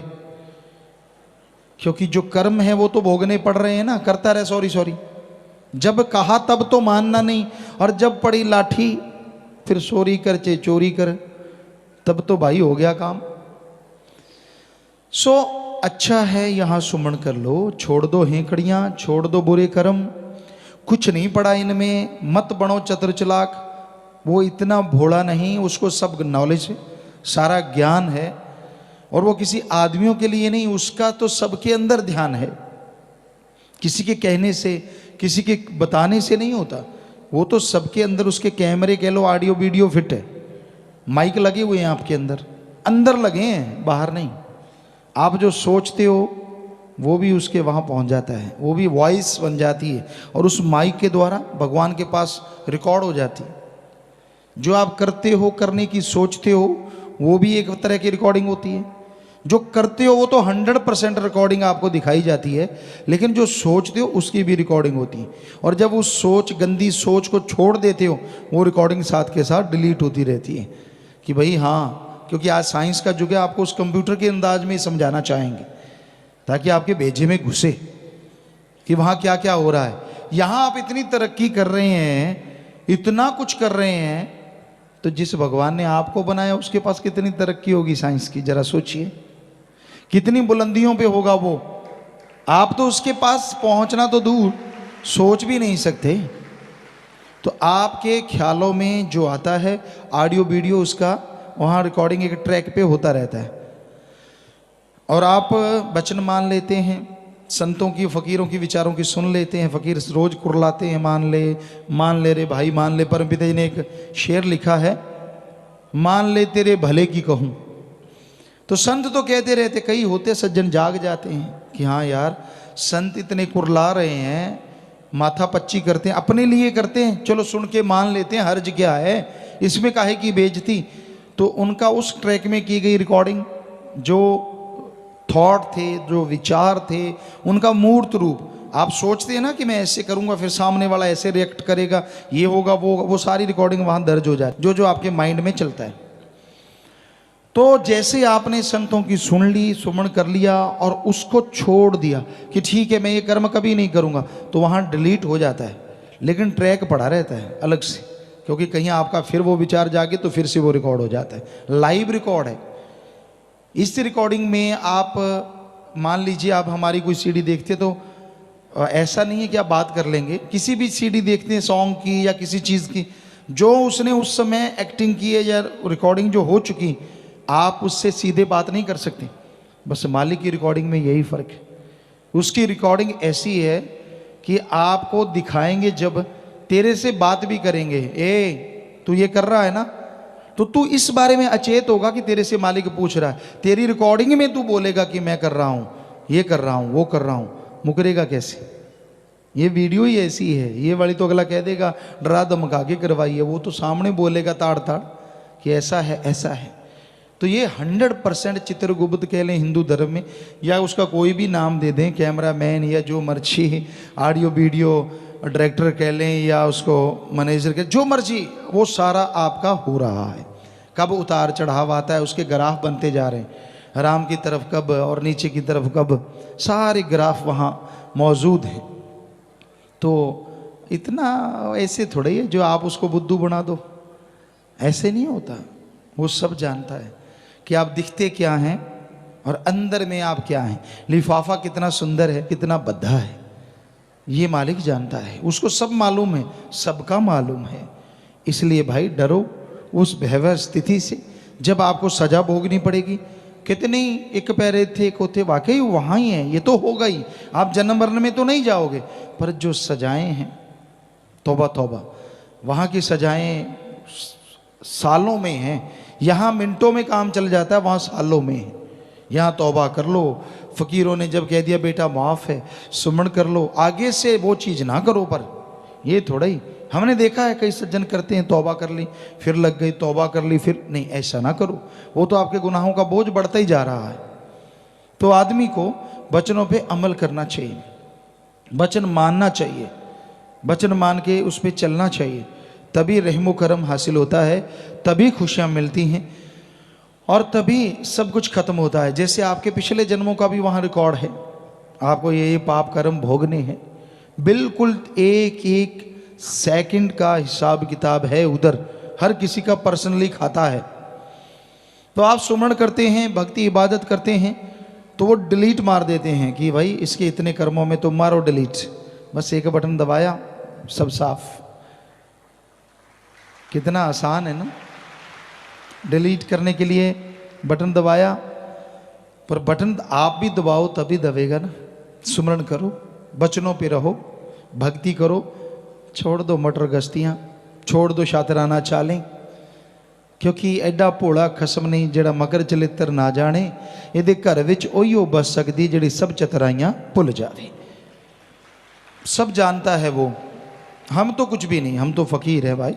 क्योंकि जो कर्म है वो तो भोगने पड़ रहे हैं ना, करता रहे सॉरी। जब कहा तब तो मानना नहीं, और जब पड़ी लाठी फिर सॉरी कर चाहे चोरी कर, तब तो भाई हो गया काम। सो अच्छा है यहाँ सुमरण कर लो, छोड़ दो हेंकड़ियाँ, छोड़ दो बुरे कर्म, कुछ नहीं पड़ा इनमें, मत बनो चतुर चालाक। वो इतना भोला नहीं, उसको सब नॉलेज है, सारा ज्ञान है, और वो किसी आदमियों के लिए नहीं, उसका तो सबके अंदर ध्यान है। किसी के कहने से, किसी के बताने से नहीं होता, वो तो सबके अंदर, उसके कैमरे कह लो, ऑडियो वीडियो फिट है, माइक लगे हुए हैं आपके अंदर, अंदर लगे हैं, बाहर नहीं। आप जो सोचते हो वो भी उसके वहाँ पहुँच जाता है, वो भी वॉइस बन जाती है, और उस माइक के द्वारा भगवान के पास रिकॉर्ड हो जाती है। जो आप करते हो, करने की सोचते हो, वो भी एक तरह की रिकॉर्डिंग होती है। जो करते हो वो तो 100% रिकॉर्डिंग आपको दिखाई जाती है, लेकिन जो सोचते हो उसकी भी रिकॉर्डिंग होती है। और जब उस सोच, गंदी सोच को छोड़ देते हो, वो रिकॉर्डिंग साथ के साथ डिलीट होती रहती है कि भाई हाँ, क्योंकि आज साइंस का युग है, आपको उस कंप्यूटर के अंदाज में समझाना चाहेंगे ताकि आपके भेजे में घुसे कि वहाँ क्या क्या हो रहा है। यहां आप इतनी तरक्की कर रहे हैं, इतना कुछ कर रहे हैं, तो जिस भगवान ने आपको बनाया उसके पास कितनी तरक्की होगी साइंस की, जरा सोचिए कितनी बुलंदियों पे होगा वो। आप तो उसके पास पहुंचना तो दूर, सोच भी नहीं सकते। तो आपके ख्यालों में जो आता है ऑडियो वीडियो, उसका वहाँ रिकॉर्डिंग एक ट्रैक पे होता रहता है, और आप वचन मान लेते हैं, संतों की फकीरों की विचारों की सुन लेते हैं। फकीर रोज कुरलाते हैं, मान ले रे भाई मान ले। परमपिता जी ने एक शेर लिखा है, मान ले तेरे भले की कहूँ। तो संत तो कहते रहते, कई होते सज्जन जाग जाते हैं कि हाँ यार संत इतने कुरला रहे हैं, माथा पच्ची करते हैं, अपने लिए करते हैं, चलो सुन के मान लेते हैं, हर्ज क्या है इसमें, काहे की बेइज्जती। तो उनका उस ट्रैक में की गई रिकॉर्डिंग, जो थॉट थे, जो विचार थे, उनका मूर्त रूप, आप सोचते हैं ना कि मैं ऐसे करूंगा फिर सामने वाला ऐसे रिएक्ट करेगा, ये होगा वो होगा, वो सारी रिकॉर्डिंग वहां दर्ज हो जाए, जो जो आपके माइंड में चलता है। तो जैसे आपने संतों की सुन ली, सुमन कर लिया और उसको छोड़ दिया कि ठीक है मैं ये कर्म कभी नहीं करूंगा, तो वहां डिलीट हो जाता है, लेकिन ट्रैक पड़ा रहता है अलग से, क्योंकि कहीं आपका फिर वो विचार जागे तो फिर से वो रिकॉर्ड हो जाता है, लाइव रिकॉर्ड है। इस रिकॉर्डिंग में आप मान लीजिए आप हमारी कोई सीडी देखते, तो ऐसा नहीं है कि आप बात कर लेंगे, किसी भी सीडी देखते हैं सॉन्ग की या किसी चीज़ की, जो उसने उस समय एक्टिंग की है या रिकॉर्डिंग जो हो चुकी, आप उससे सीधे बात नहीं कर सकते। बस मालिक की रिकॉर्डिंग में यही फ़र्क है, उसकी रिकॉर्डिंग ऐसी है कि आपको दिखाएंगे, जब तेरे से बात भी करेंगे, ए तू ये कर रहा है ना, तो तू इस बारे में अचेत होगा कि तेरे से मालिक पूछ रहा है, तेरी रिकॉर्डिंग में तू बोलेगा कि मैं कर रहा हूँ, ये कर रहा हूँ, वो कर रहा हूँ, मुकरेगा कैसे? ये वीडियो ही ऐसी है, ये वाली तो अगला कह देगा डरा धमका के करवाई है, वो तो सामने बोलेगा ताड़ ताड़ कि ऐसा है ऐसा है। तो ये 100% चित्रगुप्त कह लें हिंदू धर्म में, या उसका कोई भी नाम दे दें, कैमरा मैन या जो मर्जी, ऑडियो वीडियो डायरेक्टर कह लें या उसको मैनेजर कह, जो मर्जी, वो सारा आपका हो रहा है। कब उतार चढ़ाव आता है उसके ग्राफ बनते जा रहे हैं, राम की तरफ कब और नीचे की तरफ कब, सारे ग्राफ वहाँ मौजूद हैं। तो इतना ऐसे थोड़ा ही है जो आप उसको बुद्धू बना दो, ऐसे नहीं होता। वो सब जानता है कि आप दिखते क्या हैं और अंदर में आप क्या हैं, लिफाफा कितना सुंदर है, कितना बद्धा है, ये मालिक जानता है, उसको सब मालूम है, सबका मालूम है। इसलिए भाई डरो उस भयावह स्थिति से जब आपको सजा भोगनी पड़ेगी। कितने एक पैरे थे कोते, वाकई वहाँ ही हैं, ये तो होगा ही, आप जन्म मरण में तो नहीं जाओगे, पर जो सजाएं हैं, तौबा तौबा, वहाँ की सजाएं सालों में हैं। यहाँ मिनटों में काम चल जाता है, वहाँ सालों में है। यहाँ तौबा कर लो, फ़कीरों ने जब कह दिया बेटा माफ़ है, सुमन कर लो, आगे से वो चीज़ ना करो। पर ये थोड़ा ही, हमने देखा है कई सज्जन करते हैं, तौबा कर ली फिर लग गई, तौबा कर ली फिर नहीं, ऐसा ना करो, वो तो आपके गुनाहों का बोझ बढ़ता ही जा रहा है। तो आदमी को वचनों पे अमल करना चाहिए, वचन मानना चाहिए, वचन मान के उस पर चलना चाहिए, तभी रहमो करम हासिल होता है, तभी खुशियाँ मिलती हैं और तभी सब कुछ खत्म होता है। जैसे आपके पिछले जन्मों का भी वहाँ रिकॉर्ड है, आपको ये पाप कर्म भोगने हैं, बिल्कुल एक एक सेकंड का हिसाब किताब है उधर, हर किसी का पर्सनली खाता है। तो आप सुमरण करते हैं, भक्ति इबादत करते हैं, तो वो डिलीट मार देते हैं कि भाई इसके इतने कर्मों में तो मारो डिलीट, बस एक बटन दबाया सब साफ। कितना आसान है ना, डिलीट करने के लिए बटन दबाया, पर बटन आप भी दबाओ तभी दबेगा ना। सुमरण करो, वचनों पे रहो, भक्ति करो, छोड़ दो मटर गश्तियाँ, छोड़ दो शातराना चालें, क्योंकि एडा भोला खसम नहीं जेड़ा मकर चलित्र ना जाने, ये घर विच ओहियो बस सकती जेड़ी सब चतराइयाँ भुल जावे। सब जानता है वो, हम तो कुछ भी नहीं, हम तो फ़कीर है भाई,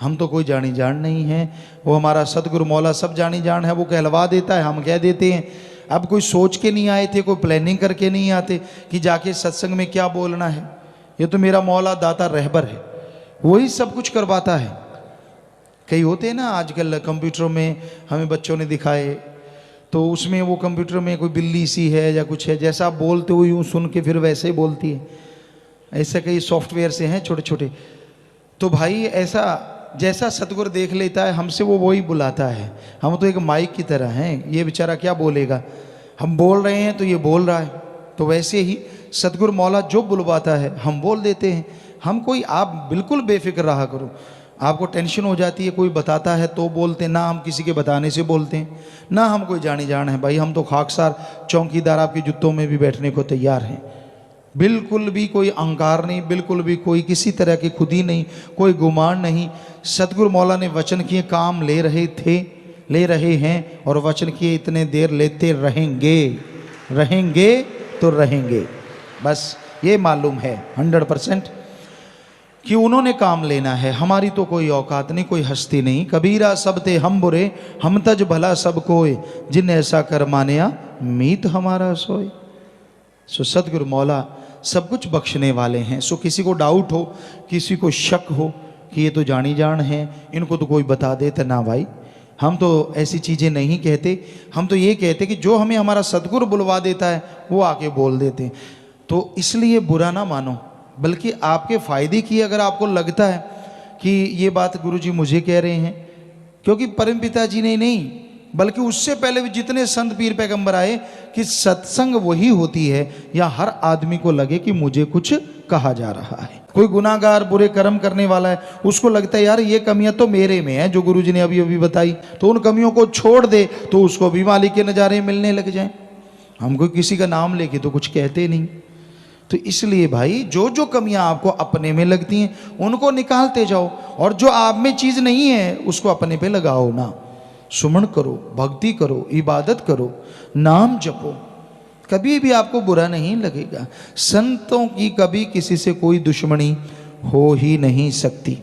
हम तो कोई जानी जान नहीं है। वो हमारा सतगुरु मौला सब जानी जान है, वो कहलवा देता है, हम कह देते हैं। अब कोई सोच के नहीं आए थे, कोई प्लानिंग करके नहीं आते कि जाके सत्संग में क्या बोलना है। ये तो मेरा मौला दाता रहबर है, वही सब कुछ करवाता है। कई होते हैं ना आजकल कंप्यूटरों में, हमें बच्चों ने दिखाए, तो उसमें वो कंप्यूटर में कोई बिल्ली सी है या कुछ है, जैसा आप बोलते हो यूँ सुन के फिर वैसे ही बोलती है। ऐसे कई सॉफ्टवेयर से हैं छोटे छोटे। तो भाई ऐसा जैसा सतगुरु देख लेता है हमसे वो वही बुलाता है। हम तो एक माइक की तरह हैं, ये बेचारा क्या बोलेगा, हम बोल रहे हैं तो ये बोल रहा है। तो वैसे ही सतगुरु मौला जो बुलवाता है हम बोल देते हैं। हम कोई, आप बिल्कुल बेफिक्र रहा करो, आपको टेंशन हो जाती है कोई बताता है तो बोलते हैं, ना हम किसी के बताने से बोलते हैं, ना हम कोई जानी जान है। भाई हम तो खाकसार चौकीदार आपके जूतों में भी बैठने को तैयार हैं। बिल्कुल भी कोई अहंकार नहीं, बिल्कुल भी कोई किसी तरह की खुदी नहीं, कोई गुमान नहीं। सतगुरु मौला ने वचन किए, काम ले रहे थे, ले रहे हैं, और वचन किए इतने देर लेते रहेंगे, रहेंगे तो रहेंगे। बस ये मालूम है 100% कि उन्होंने काम लेना है। हमारी तो कोई औकात नहीं, कोई हस्ती नहीं। कबीरा सब ते हम बुरे, हम तज भला सब कोय, जिन ऐसा कर मानिया मीत हमारा सोए। सो सतगुरु मौला सब कुछ बख्शने वाले हैं। सो किसी को डाउट हो, किसी को शक हो कि ये तो जानी जान है, इनको तो कोई बता देता, ना भाई हम तो ऐसी चीज़ें नहीं कहते। हम तो ये कहते कि जो हमें हमारा सतगुरु बुलवा देता है वो आके बोल देते हैं। तो इसलिए बुरा ना मानो, बल्कि आपके फ़ायदे की अगर आपको लगता है कि ये बात गुरुजी मुझे कह रहे हैं, क्योंकि परमपिता जी ने नहीं बल्कि उससे पहले भी जितने संत पीर पैगंबर आए कि सत्संग वही होती है या हर आदमी को लगे कि मुझे कुछ कहा जा रहा है। कोई गुनाहगार बुरे कर्म करने वाला है, उसको लगता है यार ये कमियां तो मेरे में है जो गुरुजी ने अभी अभी बताई, तो उन कमियों को छोड़ दे तो उसको भी मालिक के नज़ारे मिलने लग जाए। हम कोई किसी का नाम लेके तो कुछ कहते नहीं। तो इसलिए भाई जो जो कमियां आपको अपने में लगती हैं उनको निकालते जाओ, और जो आप में चीज़ नहीं है उसको अपने पे लगाओ ना। सुमन करो, भक्ति करो, इबादत करो, नाम जपो, कभी भी आपको बुरा नहीं लगेगा। संतों की कभी किसी से कोई दुश्मनी हो ही नहीं सकती।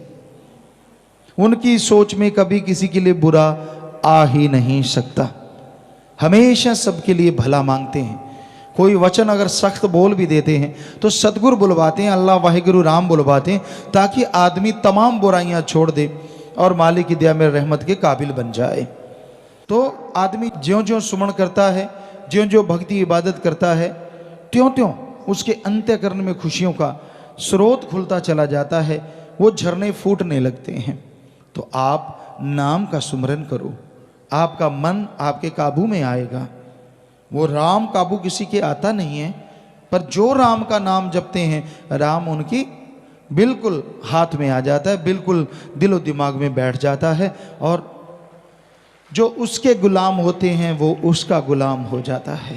उनकी सोच में कभी किसी के लिए बुरा आ ही नहीं सकता। हमेशा सबके लिए भला मांगते हैं। कोई वचन अगर सख्त बोल भी देते हैं तो सतगुरु बुलवाते हैं, अल्लाह वाहिगुरु राम बुलवाते हैं, ताकि आदमी तमाम बुराइयां छोड़ दे और मालिक की दया में रहमत के काबिल बन जाए। तो आदमी ज्यों ज्यों सुमन करता है, ज्यों ज्यों भक्ति इबादत करता है, त्यों त्यों उसके अंतःकरण में खुशियों का स्रोत खुलता चला जाता है, वो झरने फूटने लगते हैं। तो आप नाम का सुमरन करो, आपका मन आपके काबू में आएगा। वो राम काबू किसी के आता नहीं है, पर जो राम का नाम जपते हैं राम उनकी बिल्कुल हाथ में आ जाता है, बिल्कुल दिलो दिमाग में बैठ जाता है, और जो उसके गुलाम होते हैं वो उसका गुलाम हो जाता है।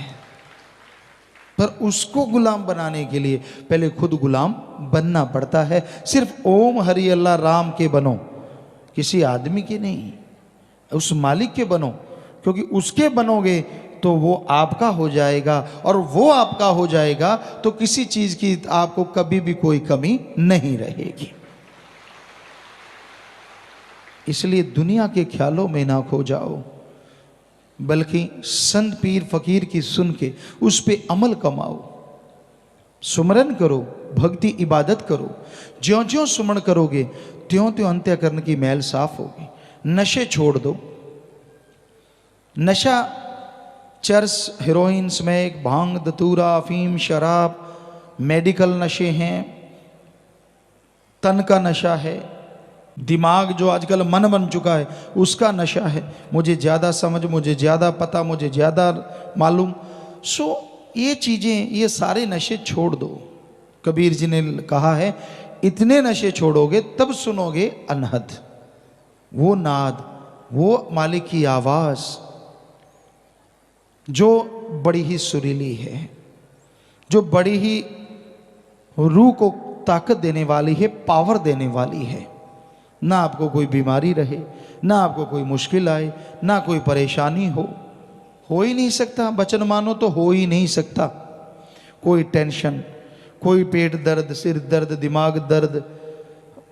पर उसको गुलाम बनाने के लिए पहले खुद गुलाम बनना पड़ता है। सिर्फ ओम हरि अल्लाह राम के बनो, किसी आदमी के नहीं, उस मालिक के बनो, क्योंकि उसके बनोगे तो वो आपका हो जाएगा, और वो आपका हो जाएगा तो किसी चीज़ की आपको कभी भी कोई कमी नहीं रहेगी। इसलिए दुनिया के ख्यालों में ना खो जाओ, बल्कि संत पीर फकीर की सुन के उस पे अमल कमाओ। सुमरन करो, भक्ति इबादत करो। ज्यों ज्यों सुमन करोगे त्यों त्यों अंतःकरण की मैल साफ होगी। नशे छोड़ दो। नशा चरस, हेरोइन, स्मैक, भांग, दतूरा, अफीम, शराब, मेडिकल नशे हैं, तन का नशा है, दिमाग जो आजकल मन बन चुका है उसका नशा है। मुझे ज़्यादा समझ, मुझे ज़्यादा पता, मुझे ज़्यादा मालूम। सो ये चीज़ें, ये सारे नशे छोड़ दो। कबीर जी ने कहा है इतने नशे छोड़ोगे तब सुनोगे अनहद, वो नाद, वो मालिक की आवाज़ जो बड़ी ही सुरीली है, जो बड़ी ही रूह को ताकत देने वाली है, पावर देने वाली है। ना आपको कोई बीमारी रहे, ना आपको कोई मुश्किल आए, ना कोई परेशानी हो ही नहीं सकता। वचन मानो तो हो ही नहीं सकता। कोई टेंशन, कोई पेट दर्द, सिर दर्द, दिमाग दर्द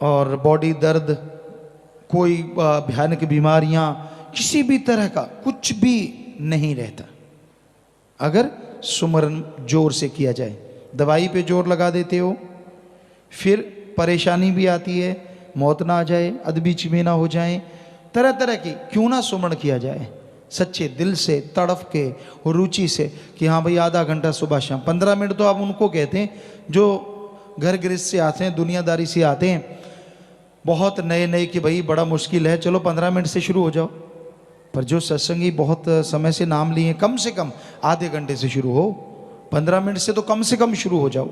और बॉडी दर्द, कोई भयानक बीमारियां, किसी भी तरह का कुछ भी नहीं रहता अगर सुमरन जोर से किया जाए। दवाई पे जोर लगा देते हो, फिर परेशानी भी आती है, मौत ना आ जाए, अदबीच में ना हो जाए, तरह तरह की। क्यों ना सुमन किया जाए सच्चे दिल से, तड़फ के, रुचि से, कि हाँ भाई आधा घंटा सुबह शाम। 15 मिनट तो आप उनको कहते हैं जो घर गृहस्थ से आते हैं, दुनियादारी से आते हैं, बहुत नए नए कि भाई बड़ा मुश्किल है, चलो 15 मिनट से शुरू हो जाओ। पर जो सत्संगी बहुत समय से नाम लिए, कम से कम आधे घंटे से शुरू हो, 15 मिनट से तो कम से कम शुरू हो जाओ,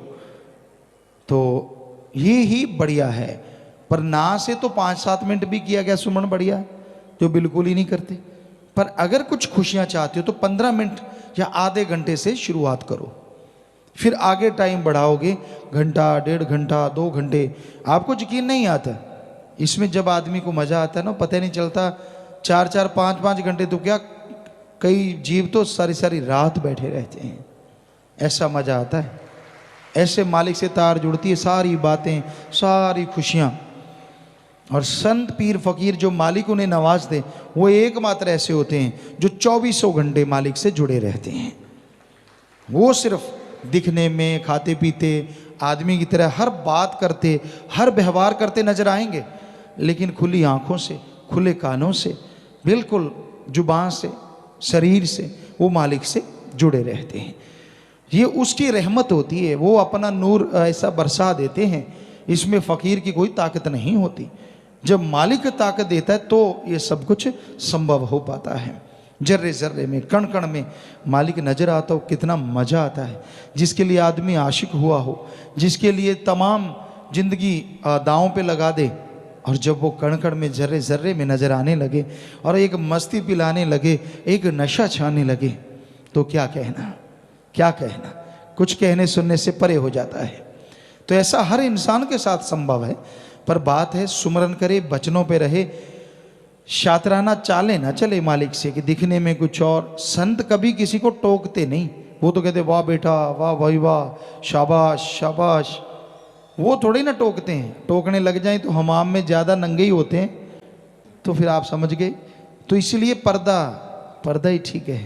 तो ये ही बढ़िया है। पर ना से तो 5-7 मिनट भी किया गया सुमन बढ़िया, जो बिल्कुल ही नहीं करते। पर अगर कुछ खुशियां चाहते हो तो 15 मिनट या आधे घंटे से शुरुआत करो, फिर आगे टाइम बढ़ाओगे, घंटा, 1.5 घंटा, 2 घंटे, आपको यकीन नहीं आता। इसमें जब आदमी को मजा आता है ना, पता नहीं चलता, 4-4, 5-5 घंटे तो क्या, कई जीव तो सारी सारी रात बैठे रहते हैं, ऐसा मजा आता है। ऐसे मालिक से तार जुड़ती है, सारी बातें, सारी खुशियां। और संत पीर फकीर जो मालिक उन्हें नवाज दे, वो एकमात्र ऐसे होते हैं जो 2400 घंटे मालिक से जुड़े रहते हैं। वो सिर्फ दिखने में, खाते पीते, आदमी की तरह हर बात करते, हर व्यवहार करते नजर आएंगे, लेकिन खुली आंखों से, खुले कानों से, बिल्कुल जुबान से, शरीर से वो मालिक से जुड़े रहते हैं। ये उसकी रहमत होती है, वो अपना नूर ऐसा बरसा देते हैं, इसमें फ़कीर की कोई ताकत नहीं होती। जब मालिक ताकत देता है तो ये सब कुछ संभव हो पाता है। जर्रे जर्रे में, कण कण में मालिक नजर आता हो, कितना मजा आता है। जिसके लिए आदमी आशिक हुआ हो, जिसके लिए तमाम जिंदगी दांव पे लगा दे, और जब वो कण कण में, जर्रे जर्रे में नजर आने लगे और एक मस्ती पिलाने लगे, एक नशा छाने लगे, तो क्या कहना, क्या कहना, कुछ कहने सुनने से परे हो जाता है। तो ऐसा हर इंसान के साथ संभव है। पर बात है सुमरन करे, बचनों पे रहे, शातराना चाले ना चले मालिक से कि दिखने में कुछ और। संत कभी किसी को टोकते नहीं, वो तो कहते वाह बेटा, वाह भाई वाह, शाबाश शाबाश। वो थोड़ी ना टोकते हैं, टोकने लग जाएं तो हमाम में ज़्यादा नंगे ही होते हैं, तो फिर आप समझ गए। तो इसलिए पर्दा, पर्दा ही ठीक है,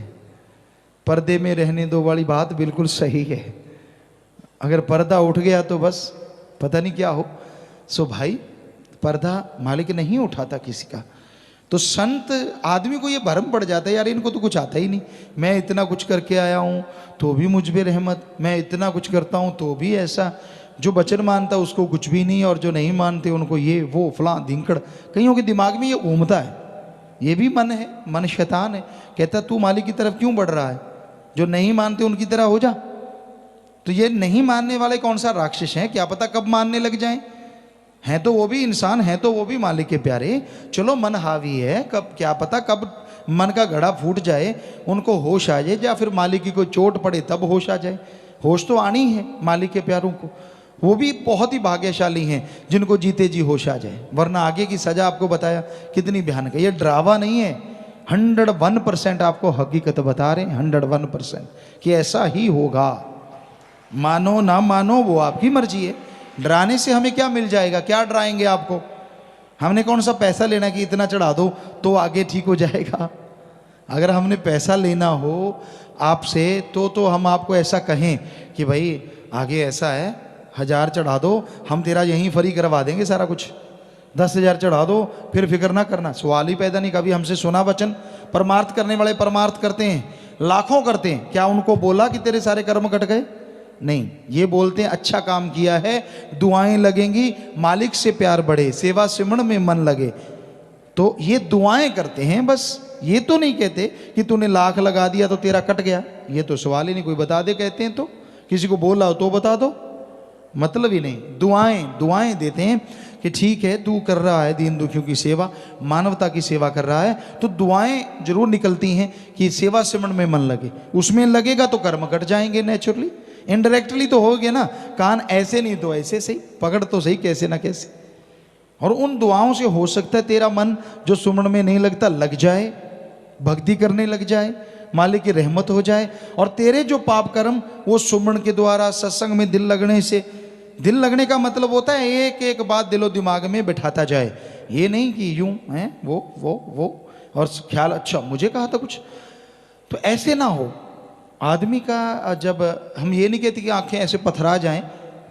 पर्दे में रहने दो वाली बात बिल्कुल सही है। अगर पर्दा उठ गया तो बस पता नहीं क्या हो। सो भाई, पर्दा मालिक नहीं उठाता किसी का। तो संत आदमी को ये भरम पड़ जाता है, यार इनको तो कुछ आता ही नहीं, मैं इतना कुछ करके आया हूँ तो भी मुझ पे रहमत, मैं इतना कुछ करता हूँ तो भी ऐसा। जो वचन मानता उसको कुछ भी नहीं, और जो नहीं मानते उनको ये वो फलां धिंकड़। कईयों के दिमाग में ये घूमता है, ये भी मन है, मन शैतान है, कहता तू मालिक की तरफ क्यों बढ़ रहा है, जो नहीं मानते उनकी तरह हो जा। तो ये नहीं मानने वाले कौन सा राक्षस हैं, क्या पता कब मानने लग जाएं। हैं तो वो भी इंसान, हैं तो वो भी मालिक के प्यारे। चलो मन हावी है, कब क्या पता कब मन का घड़ा फूट जाए, उनको होश आ जाए, या फिर मालिक की कोई चोट पड़े तब होश आ जाए। होश तो आनी है मालिक के प्यारों को। वो भी बहुत ही भाग्यशाली हैं जिनको जीते जी होश आ जाए, वरना आगे की सजा आपको बताया कितनी भयानक है। ये ड्रावा नहीं है, 101% आपको हकीकत बता रहे हैं, 101% कि ऐसा ही होगा। मानो ना मानो वो आपकी मर्जी है। डराने से हमें क्या मिल जाएगा, क्या डराएंगे आपको? हमने कौन सा पैसा लेना कि इतना चढ़ा दो तो आगे ठीक हो जाएगा। अगर हमने पैसा लेना हो आपसे तो हम आपको ऐसा कहें कि भाई आगे ऐसा है, 1000 चढ़ा दो, हम तेरा यहीं फ्री करवा देंगे सारा कुछ। 10,000 चढ़ा दो, फिर फिक्र ना करना। सवाल ही पैदा नहीं। कभी हमसे सुना वचन? परमार्थ करने वाले परमार्थ करते हैं, लाखों करते हैं, क्या उनको बोला कि तेरे सारे कर्म कट गए? नहीं, ये बोलते हैं अच्छा काम किया है, दुआएं लगेंगी, मालिक से प्यार बढ़े, सेवा सिमरण में मन लगे। तो ये दुआएं करते हैं बस, ये तो नहीं कहते कि तूने लाख लगा दिया तो तेरा कट गया। ये तो सवाल ही नहीं। कोई बता दे कहते हैं तो, किसी को बोला हो तो बता दो, मतलब ही नहीं। दुआएं देते हैं कि ठीक है तू कर रहा है दीन दुखियों की सेवा, मानवता की सेवा कर रहा है, तो दुआएं जरूर निकलती हैं कि सेवा सिमरण में मन लगे। उसमें लगेगा तो कर्म कट जाएंगे नेचुरली, इनडायरेक्टली तो हो गया ना। कान ऐसे नहीं तो ऐसे सही, पकड़ तो सही कैसे ना कैसे। और उन दुआओं से हो सकता है तेरा मन जो सुमरण में नहीं लगता लग जाए, भक्ति करने लग जाए, मालिक की रहमत हो जाए, और तेरे जो पाप कर्म वो सुमरण के द्वारा, सत्संग में दिल लगने से। दिल लगने का मतलब होता है एक एक बात दिलो दिमाग में बिठाता जाए, ये नहीं कि यूं है वो और ख्याल अच्छा मुझे कहा था कुछ। तो ऐसे ना हो आदमी का। जब हम ये नहीं कहते कि आंखें ऐसे पथरा जाएं,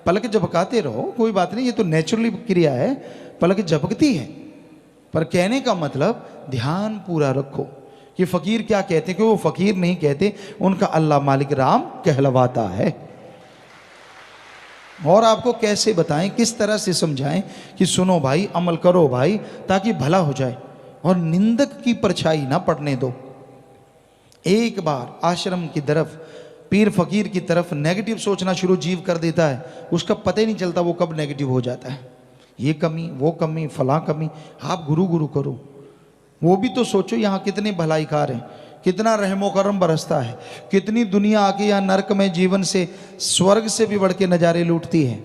पलक झपकाते रहो, कोई बात नहीं, ये तो नेचुरली क्रिया है, पलक झपकती है। पर कहने का मतलब ध्यान पूरा रखो कि फकीर क्या कहते हैं, कि वो फकीर नहीं कहते, उनका अल्लाह मालिक राम कहलवाता है। और आपको कैसे बताएं, किस तरह से समझाएं कि सुनो भाई, अमल करो भाई, ताकि भला हो जाए, और निंदक की परछाई ना पड़ने दो। एक बार आश्रम की तरफ, पीर फकीर की तरफ नेगेटिव सोचना शुरू जीव कर देता है, उसका पता ही नहीं चलता वो कब नेगेटिव हो जाता है। ये कमी, वो कमी, फलां कमी। आप गुरु गुरु करो, वो भी तो सोचो यहाँ कितने भलाईकार हैं, कितना रहमो करम बरसता है, कितनी दुनिया आके यहाँ नरक में जीवन से स्वर्ग से भी बढ़ के नज़ारे लूटती है।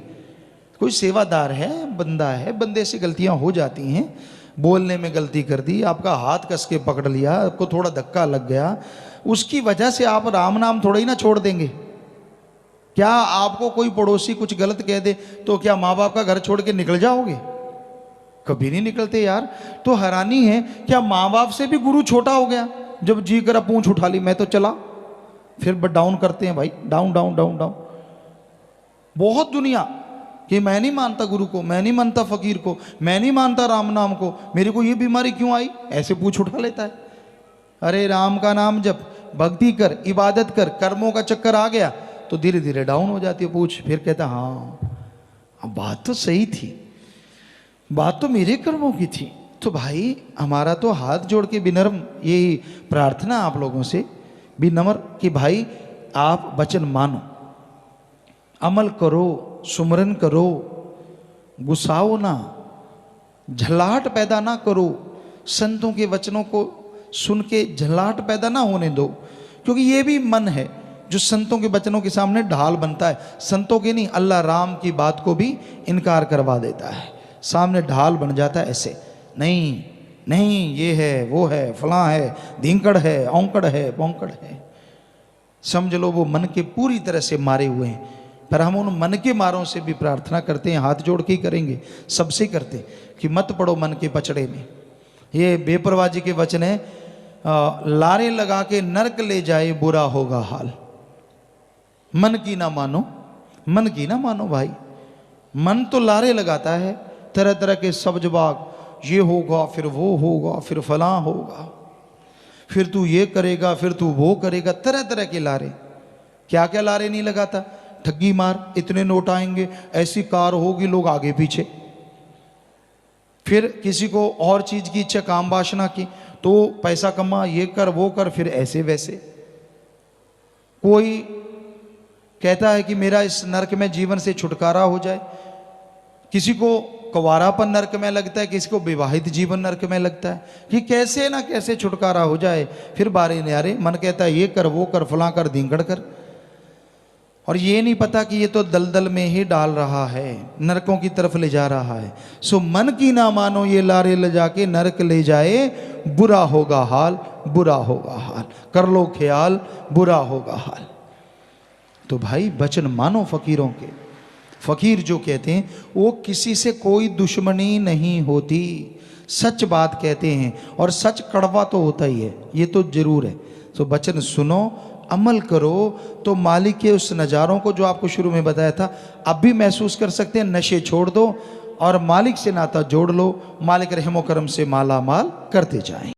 कोई सेवादार है, बंदा है, बंदे से गलतियाँ हो जाती हैं, बोलने में गलती कर दी, आपका हाथ कस के पकड़ लिया, आपको थोड़ा धक्का लग गया, उसकी वजह से आप राम नाम थोड़ा ही ना छोड़ देंगे। क्या आपको कोई पड़ोसी कुछ गलत कह दे तो क्या माँ बाप का घर छोड़ के निकल जाओगे? कभी नहीं निकलते यार। तो हैरानी है, क्या माँ बाप से भी गुरु छोटा हो गया? जब जी करा पूंछ उठा ली, मैं तो चला, फिर डाउन करते हैं भाई, डाउन डाउन डाउन डाउन। बहुत दुनिया कि मैं नहीं मानता गुरु को, मैं नहीं मानता फकीर को, मैं नहीं मानता राम नाम को, मेरे को ये बीमारी क्यों आई, ऐसे पूछ उठा लेता है। अरे राम का नाम जप, भक्ति कर, इबादत कर, कर्मों का चक्कर आ गया तो धीरे धीरे डाउन हो जाती है पूछ। फिर कहता हाँ बात तो सही थी, बात तो मेरे कर्मों की थी। तो भाई हमारा तो हाथ जोड़ के विनम्र यही प्रार्थना आप लोगों से, विनम्र कि भाई आप वचन मानो, अमल करो, सुमरन करो, गुस्साओ ना, झलाहट पैदा ना करो, संतों के वचनों को सुन के झलाहट पैदा ना होने दो, क्योंकि ये भी मन है जो संतों के वचनों के सामने ढाल बनता है। संतों के नहीं, अल्लाह राम की बात को भी इनकार करवा देता है, सामने ढाल बन जाता है। ऐसे नहीं नहीं, ये है, वो है, फलां है, धींकड़ है, औंकड़ है, पौंकड़ है, समझ लो वो मन के पूरी तरह से मारे हुए हैं। पर हम उन मन के मारों से भी प्रार्थना करते हैं, हाथ जोड़ के ही करेंगे, सबसे करते कि मत पड़ो मन के पचड़े में। ये बेपरवाजी के वचन है, लारे लगा के नरक ले जाए बुरा होगा हाल। मन की ना मानो, मन की ना मानो भाई। मन तो लारे लगाता है, तरह तरह के सब्जबाग, ये होगा, फिर वो होगा, फिर फलां होगा, फिर तू ये करेगा, फिर तू वो करेगा, तरह तरह के लारे। क्या क्या लारे नहीं लगाता, ठगी मार, इतने नोट आएंगे, ऐसी कार होगी, लोग आगे पीछे। फिर किसी को और चीज की इच्छा, काम वासना की, तो पैसा कमा, ये कर, वो कर, फिर ऐसे वैसे। कोई कहता है कि मेरा इस नरक में जीवन से छुटकारा हो जाए, किसी को कुंवारापन नरक में लगता है, किसी को विवाहित जीवन नरक में लगता है, कि कैसे ना कैसे छुटकारा हो जाए। फिर बारे न्यारे मन कहता है ये कर, वो कर, फलां कर, धींगड़ कर, और ये नहीं पता कि ये तो दलदल में ही डाल रहा है, नरकों की तरफ ले जा रहा है। सो मन की ना मानो, ये लारे ले जाके नरक ले जाए, बुरा होगा हाल, बुरा होगा हाल, कर लो ख्याल, बुरा होगा हाल। तो भाई वचन मानो फकीरों के। फकीर जो कहते हैं वो किसी से कोई दुश्मनी नहीं होती, सच बात कहते हैं, और सच कड़वा तो होता ही है, ये तो जरूर है। तो वचन सुनो, अमल करो, तो मालिक के उस नज़ारों को जो आपको शुरू में बताया था अब भी महसूस कर सकते हैं। नशे छोड़ दो और मालिक से नाता जोड़ लो, मालिक रहमो करम से माला माल करते जाएं।